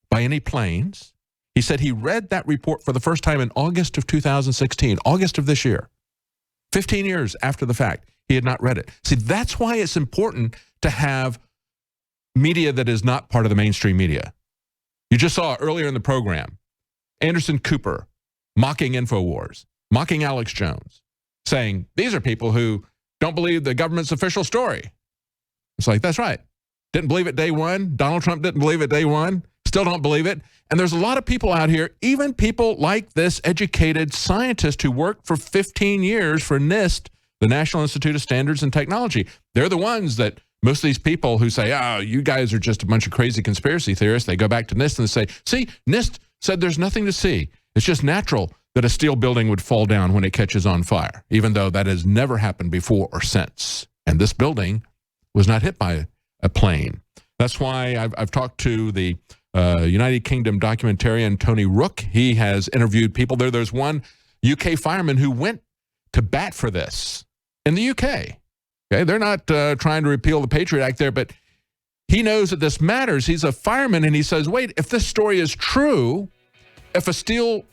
by any planes. He said he read that report for the first time in August of 2016, August of this year, 15 years after the fact. He had not read it. See, that's why it's important to have media that is not part of the mainstream media. You just saw earlier in the program, Anderson Cooper mocking InfoWars, mocking Alex Jones, saying, these are people who don't believe the government's official story. It's like, that's right. Didn't believe it day one. Donald Trump didn't believe it day one. Still don't believe it. And there's a lot of people out here, even people like this educated scientist who worked for 15 years for NIST, the National Institute of Standards and Technology. They're the ones that most of these people who say, oh, you guys are just a bunch of crazy conspiracy theorists, they go back to NIST and they say, see, NIST said there's nothing to see. It's just natural that a steel building would fall down when it catches on fire, even though that has never happened before or since. And this building was not hit by a plane. That's why I've talked to the United Kingdom documentarian Tony Rook. He has interviewed people there. There's one UK fireman who went to bat for this in the UK. Okay, they're not trying to repeal the Patriot Act there, but he knows that this matters. He's a fireman, and he says, wait, if this story is true, if a steel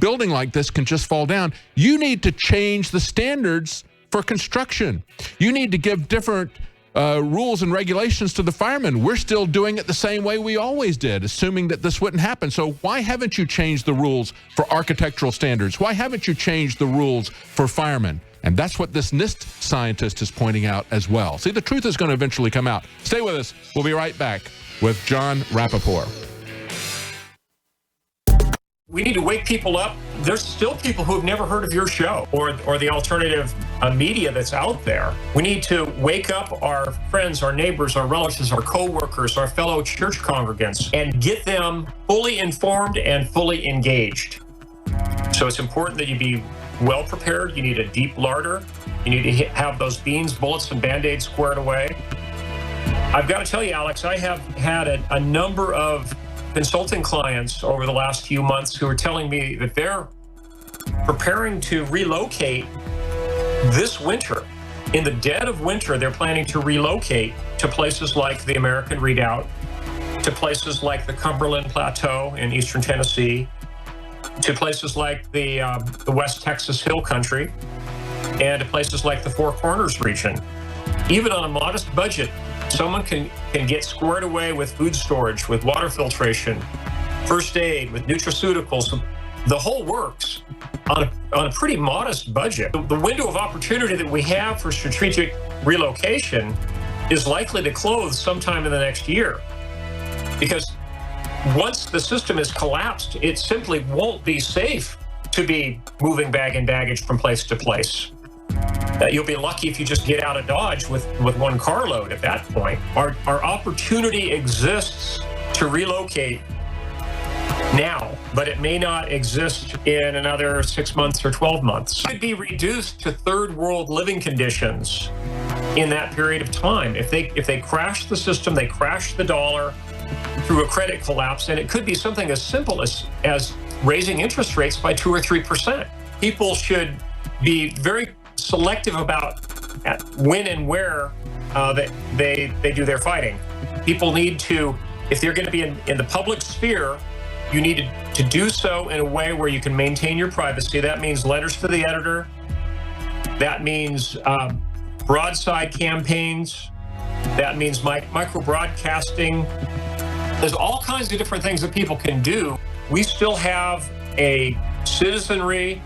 building like this can just fall down, you need to change the standards for construction. You need to give different rules and regulations to the firemen. We're still doing it the same way we always did, assuming that this wouldn't happen. So why haven't you changed the rules for architectural standards? Why haven't you changed the rules for firemen? And that's what this NIST scientist is pointing out as well. See, the truth is going to eventually come out. Stay with us. We'll be right back with John Rappaport. We need to wake people up. There's still people who have never heard of your show or the alternative media that's out there. We need to wake up our friends, our neighbors, our relatives, our co-workers, our fellow church congregants, and get them fully informed and fully engaged. So it's important that you be well prepared. You need a deep larder. You need to have those beans, bullets, and Band-Aids squared away. I've got to tell you, Alex, I have had a number of consulting clients over the last few months who are telling me that they're preparing to relocate this winter. In the dead of winter, they're planning to relocate to places like the American Redoubt, to places like the Cumberland Plateau in eastern Tennessee, to places like the West Texas Hill Country, and to places like the Four Corners region. Even on a modest budget, someone can get squared away with food storage, with water filtration, first aid, with nutraceuticals, the whole works on a pretty modest budget. The window of opportunity that we have for strategic relocation is likely to close sometime in the next year. Because once the system is collapsed, it simply won't be safe to be moving bag and baggage from place to place. You'll be lucky if you just get out of Dodge with one carload at that point. Our opportunity exists to relocate now, but it may not exist in another 6 months or 12 months. It could be reduced to third world living conditions in that period of time. If they crash the system, they crash the dollar through a credit collapse, and it could be something as simple as raising interest rates by 2 or 3%. People should be very selective about when and where they do their fighting. People need to, if they're going to be in the public sphere, you need to do so in a way where you can maintain your privacy. That means letters to the editor. That means broadside campaigns. That means micro-broadcasting. There's all kinds of different things that people can do. We still have a citizenry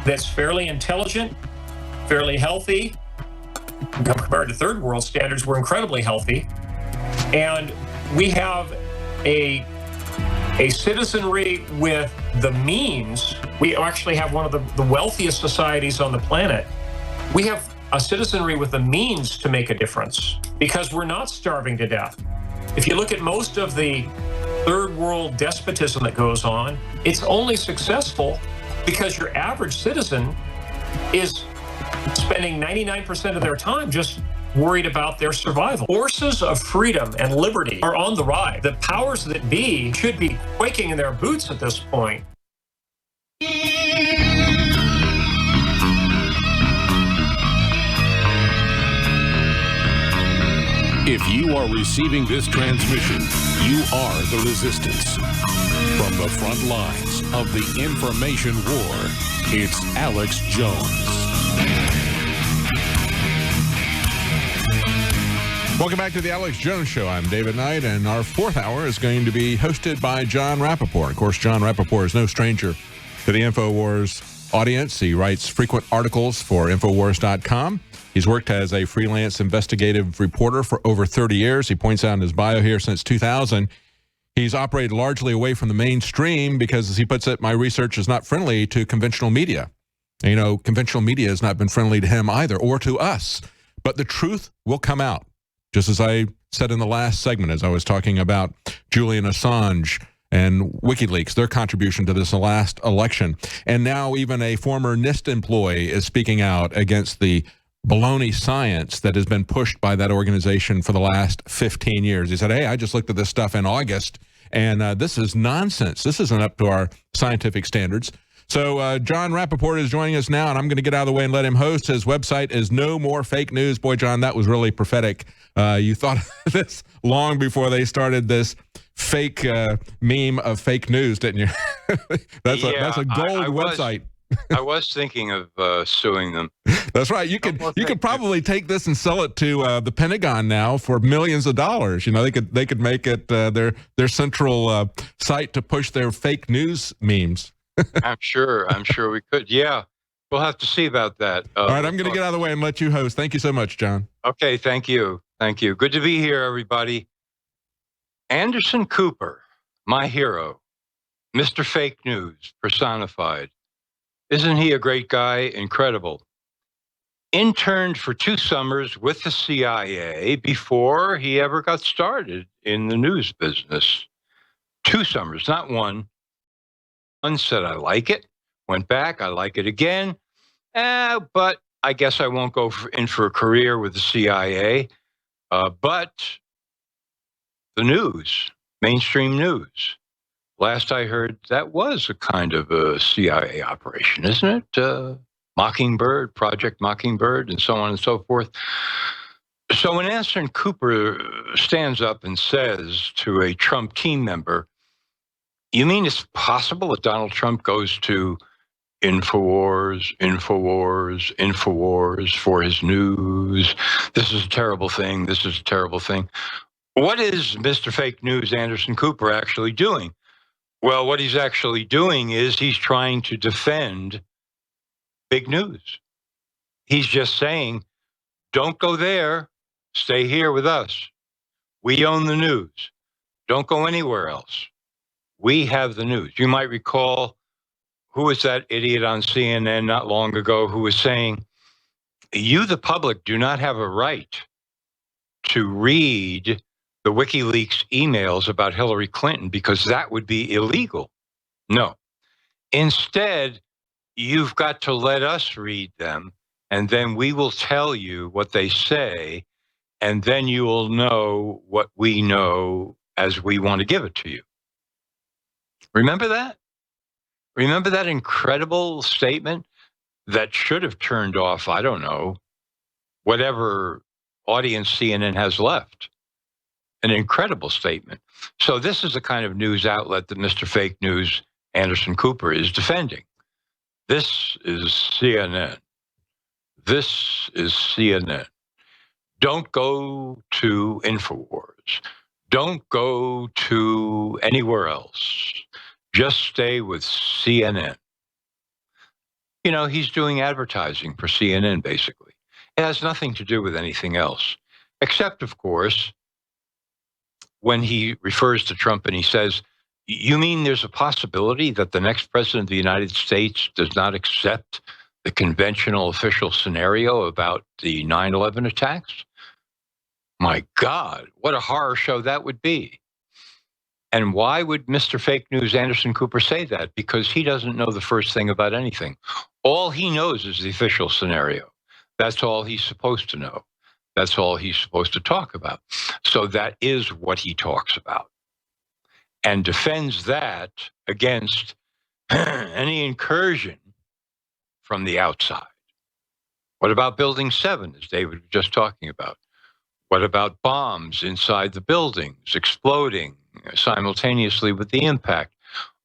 that's fairly intelligent, fairly healthy. Compared to third world standards, we're incredibly healthy. And we have a citizenry with the means. We actually have one of the wealthiest societies on the planet. We have a citizenry with the means to make a difference because we're not starving to death. If you look at most of the third world despotism that goes on, it's only successful because your average citizen is spending 99% of their time just worried about their survival. Forces of freedom and liberty are on the rise. The powers that be should be quaking in their boots at this point. If you are receiving this transmission, you are the resistance. From the front lines of the information war, it's Alex Jones. Welcome back to the Alex Jones Show. I'm David Knight, and our fourth hour is going to be hosted by John Rappaport. Of course, John Rappaport is no stranger to the InfoWars audience. He writes frequent articles for Infowars.com. He's worked as a freelance investigative reporter for over 30 years. He points out in his bio here since 2000, he's operated largely away from the mainstream because, as he puts it, my research is not friendly to conventional media. And, you know, conventional media has not been friendly to him either, or to us. But the truth will come out. Just as I said in the last segment, as I was talking about Julian Assange and WikiLeaks, their contribution to this last election. And now even a former NIST employee is speaking out against the baloney science that has been pushed by that organization for the last 15 years. He said, hey, I just looked at this stuff in August, and this is nonsense. This isn't up to our scientific standards. So John Rappaport is joining us now, and I'm going to get out of the way and let him host. His website is No More Fake News. Boy, John, that was really prophetic. You thought of this long before they started this fake meme of fake news, didn't you? That's a gold website. I was thinking of suing them. That's right. You could probably take this and sell it to the Pentagon now for millions of dollars. You know, they could make it their central site to push their fake news memes. I'm sure we could. Yeah, we'll have to see about that. All right, I'm going to get out of the way and let you host. Thank you so much, John. Okay, thank you. Good to be here, everybody. Anderson Cooper, my hero, Mr. Fake News personified. Isn't he a great guy? Incredible. Interned for 2 summers with the CIA before he ever got started in the news business. 2 summers, not one. One said, I like it. Went back, I like it again. But I guess I won't go in for a career with the CIA. But the news, mainstream news. Last I heard, that was a kind of a CIA operation, isn't it? Mockingbird, Project Mockingbird, and so on and so forth. So when Anderson Cooper stands up and says to a Trump team member, you mean it's possible that Donald Trump goes to InfoWars for his news? This is a terrible thing. What is Mr. Fake News Anderson Cooper actually doing? Well, what he's actually doing is he's trying to defend big news. He's just saying, don't go there, stay here with us. We own the news. Don't go anywhere else. We have the news. You might recall, who was that idiot on CNN not long ago who was saying, you, the public, do not have a right to read the WikiLeaks emails about Hillary Clinton because that would be illegal. No. Instead, you've got to let us read them, and then we will tell you what they say, and then you will know what we know as we want to give it to you. Remember that? Remember that incredible statement that should have turned off, I don't know, whatever audience CNN has left? An incredible statement. So this is the kind of news outlet that Mr. Fake News Anderson Cooper is defending. This is CNN. This is CNN. Don't go to InfoWars. Don't go to anywhere else. Just stay with CNN. You know, he's doing advertising for CNN, basically. It has nothing to do with anything else, except, of course, when he refers to Trump and he says, you mean there's a possibility that the next president of the United States does not accept the conventional official scenario about the 9/11 attacks? My God, what a horror show that would be. And why would Mr. Fake News Anderson Cooper say that? Because he doesn't know the first thing about anything. All he knows is the official scenario. That's all he's supposed to know. That's all he's supposed to talk about. So that is what he talks about and defends that against any incursion from the outside. What about Building 7, as David was just talking about? What about bombs inside the buildings exploding simultaneously with the impact?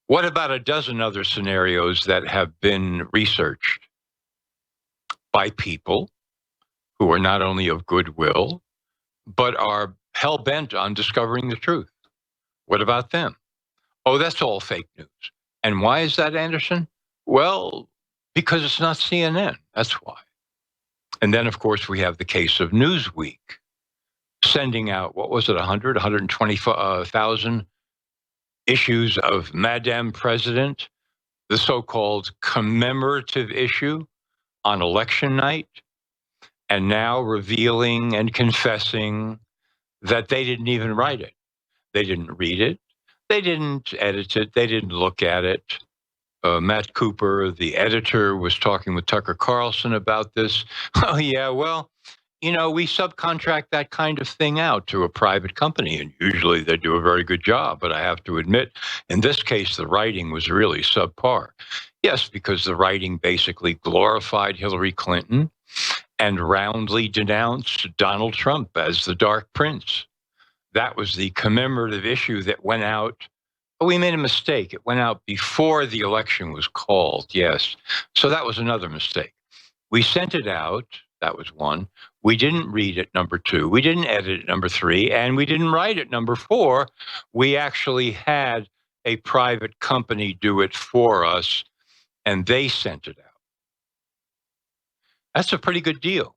What about a dozen other scenarios that have been researched by people who are not only of goodwill, but are hell-bent on discovering the truth? What about them? Oh, that's all fake news. And why is that, Anderson? Well, because it's not CNN. That's why. And then, of course, we have the case of Newsweek sending out, what was it, 120,000 issues of Madame President, the so-called commemorative issue on election night, and now revealing and confessing that they didn't even write it. They didn't read it. They didn't edit it. They didn't look at it. Matt Cooper, the editor, was talking with Tucker Carlson about this. Oh, yeah, well, you know, we subcontract that kind of thing out to a private company, and usually they do a very good job. But I have to admit, in this case, the writing was really subpar. Yes, because the writing basically glorified Hillary Clinton and roundly denounced Donald Trump as the Dark Prince. That was the commemorative issue that went out. Oh, we made a mistake. It went out before the election was called. Yes. So that was another mistake. We sent it out. That was one. We didn't read it, number two. We didn't edit it, number three. And we didn't write it, number four. We actually had a private company do it for us, and they sent it out. That's a pretty good deal.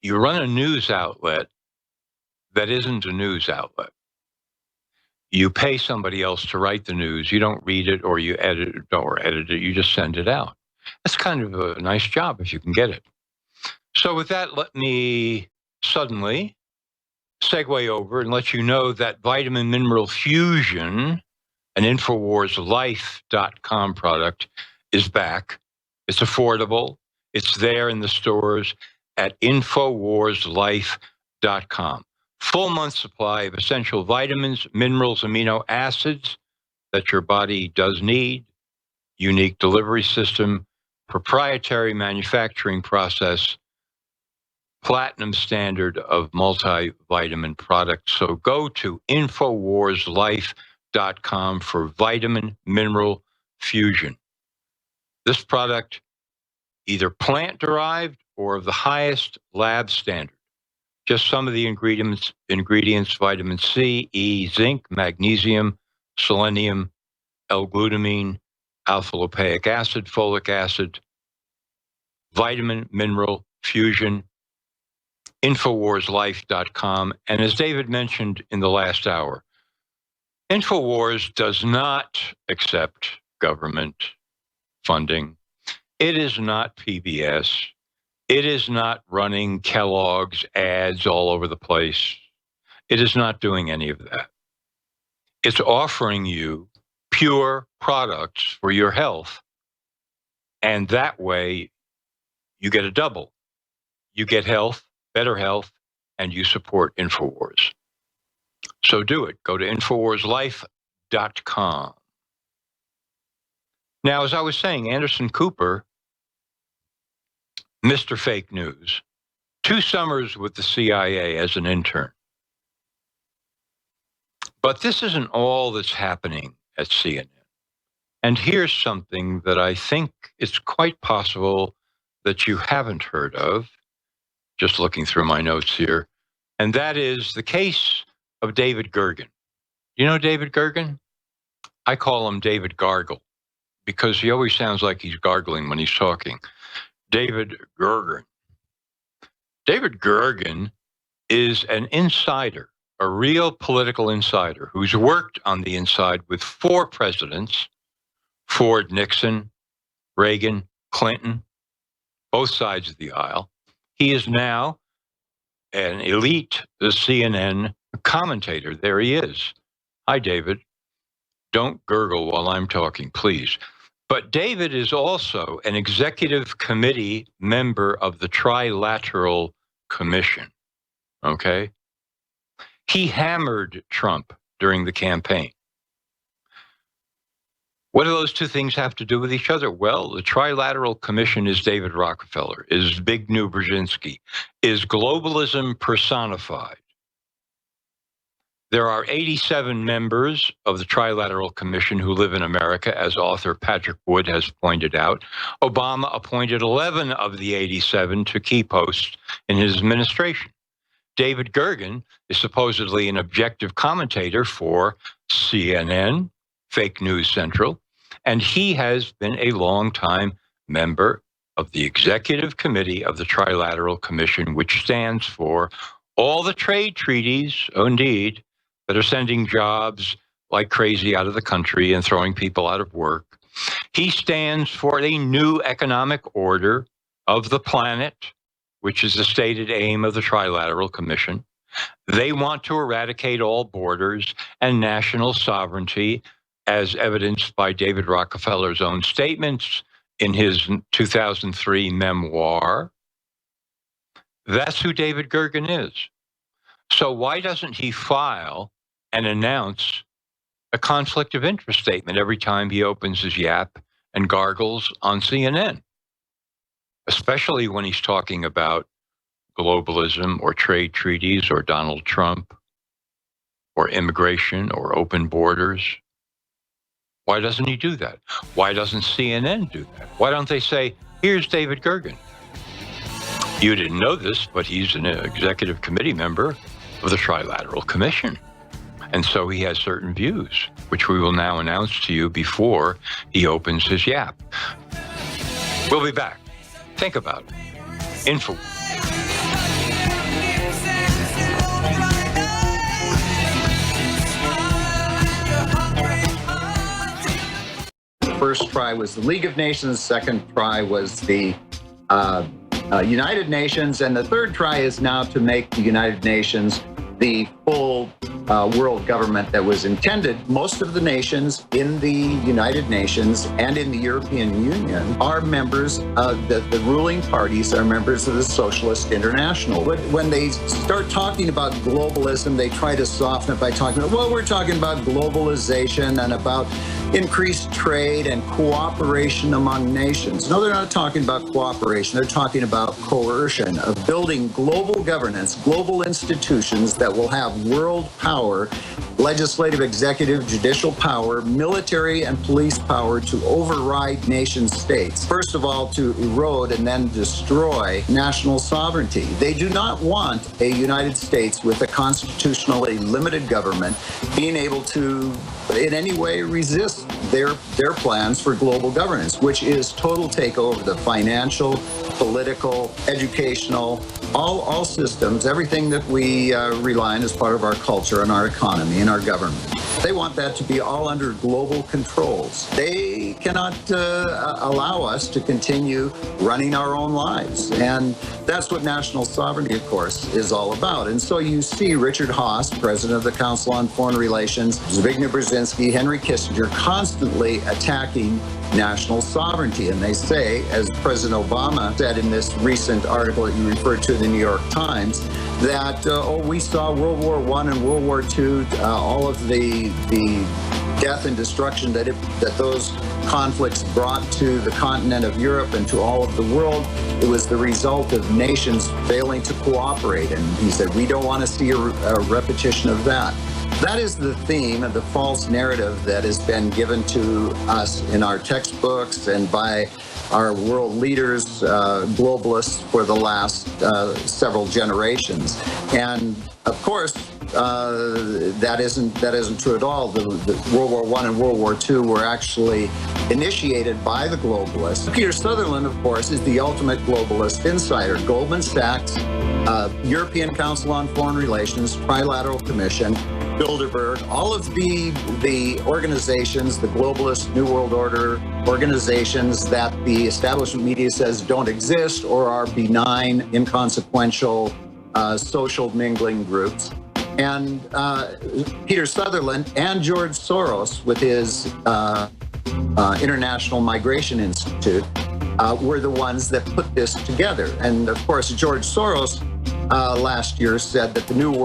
You run a news outlet that isn't a news outlet. You pay somebody else to write the news. You don't read it or you edit it or edit it. You just send it out. That's kind of a nice job if you can get it. So with that, let me suddenly segue over and let you know that Vitamin Mineral Fusion, an InfoWarsLife.com product, is back. It's affordable. It's there in the stores at InfoWarsLife.com. Full month supply of essential vitamins, minerals, amino acids that your body does need, unique delivery system, proprietary manufacturing process, platinum standard of multivitamin products. So go to InfoWarsLife.com for Vitamin Mineral Fusion. This product, either plant-derived or of the highest lab standard. Just some of the ingredients, vitamin C, E, zinc, magnesium, selenium, L-glutamine, alpha-lipoic acid, folic acid, Vitamin Mineral Fusion, InfoWarsLife.com. And as David mentioned in the last hour, InfoWars does not accept government funding. It is not PBS. It is not running Kellogg's ads all over the place. It is not doing any of that. It's offering you pure products for your health. And that way, you get a double. You get health, better health, and you support InfoWars. So do it. Go to InfoWarsLife.com. Now, as I was saying, Anderson Cooper, Mr. Fake News, 2 summers with the CIA as an intern. But this isn't all that's happening at CNN. And here's something that I think it's quite possible that you haven't heard of, just looking through my notes here, and that is the case of David Gergen. You know David Gergen? I call him David Gargle, because he always sounds like he's gargling when he's talking. David Gergen. David Gergen is an insider, a real political insider who's worked on the inside with 4 presidents, Ford, Nixon, Reagan, Clinton, both sides of the aisle. He is now an elite CNN commentator. There he is. Hi, David. Don't gurgle while I'm talking, please. But David is also an executive committee member of the Trilateral Commission, okay? He hammered Trump during the campaign. What do those 2 things have to do with each other? Well, the Trilateral Commission is David Rockefeller, is Zbigniew Brzezinski, is globalism personified. There are 87 members of the Trilateral Commission who live in America, as author Patrick Wood has pointed out. Obama appointed 11 of the 87 to key posts in his administration. David Gergen is supposedly an objective commentator for CNN, Fake News Central, and he has been a longtime member of the Executive Committee of the Trilateral Commission, which stands for all the trade treaties, oh indeed, that are sending jobs like crazy out of the country and throwing people out of work. He stands for a new economic order of the planet, which is the stated aim of the Trilateral Commission. They want to eradicate all borders and national sovereignty, as evidenced by David Rockefeller's own statements in his 2003 memoir. That's who David Gergen is. So why doesn't he file and announce a conflict of interest statement every time he opens his yap and gargles on CNN? Especially when he's talking about globalism or trade treaties or Donald Trump or immigration or open borders. Why doesn't he do that? Why doesn't CNN do that? Why don't they say, here's David Gergen? You didn't know this, but he's an executive committee member of the Trilateral Commission. And so he has certain views, which we will now announce to you before he opens his yap. We'll be back. Think about it. Info. First try was the League of Nations, second try was the United Nations, and the third try is now to make the United Nations the full world government that was intended. Most of the nations in the United Nations and in the European Union are members of the ruling parties, are members of the Socialist International. When they start talking about globalism, they try to soften it by talking about, well, we're talking about globalization and about increased trade and cooperation among nations. No, they're not talking about cooperation. They're talking about coercion, of building global governance, global institutions that will have world power, legislative, executive, judicial power, military and police power to override nation states. First of all, to erode and then destroy national sovereignty. They do not want a United States with a constitutionally limited government being able to in any way resist their plans for global governance, which is total takeover of the financial, political, educational, all systems, everything that we rely on as part of our culture and our economy and our government. They want that to be all under global controls. They cannot allow us to continue running our own lives. And that's what national sovereignty, of course, is all about. And so you see Richard Haass, president of the Council on Foreign Relations, Zbigniew Brzezinski, Henry Kissinger, constantly attacking national sovereignty. And they say, as President Obama said in this recent article that you referred to in the New York Times, that, we saw World War I and World War II, all of the death and destruction that those conflicts brought to the continent of Europe and to all of the world. It was the result of nations failing to cooperate. And he said, we don't want to see a repetition of that. That is the theme of the false narrative that has been given to us in our textbooks and by our world leaders, globalists, for the last several generations. And of course, that isn't true at all. The World War I and World War II were actually initiated by the globalists. Peter Sutherland, of course, is the ultimate globalist insider. Goldman Sachs, European Council on Foreign Relations, Trilateral Commission, Bilderberg, all of the organizations, the globalist New World Order organizations that the establishment media says don't exist or are benign, inconsequential, social mingling groups. And Peter Sutherland and George Soros, with his International Migration Institute, were the ones that put this together. And of course, George Soros last year said that the New World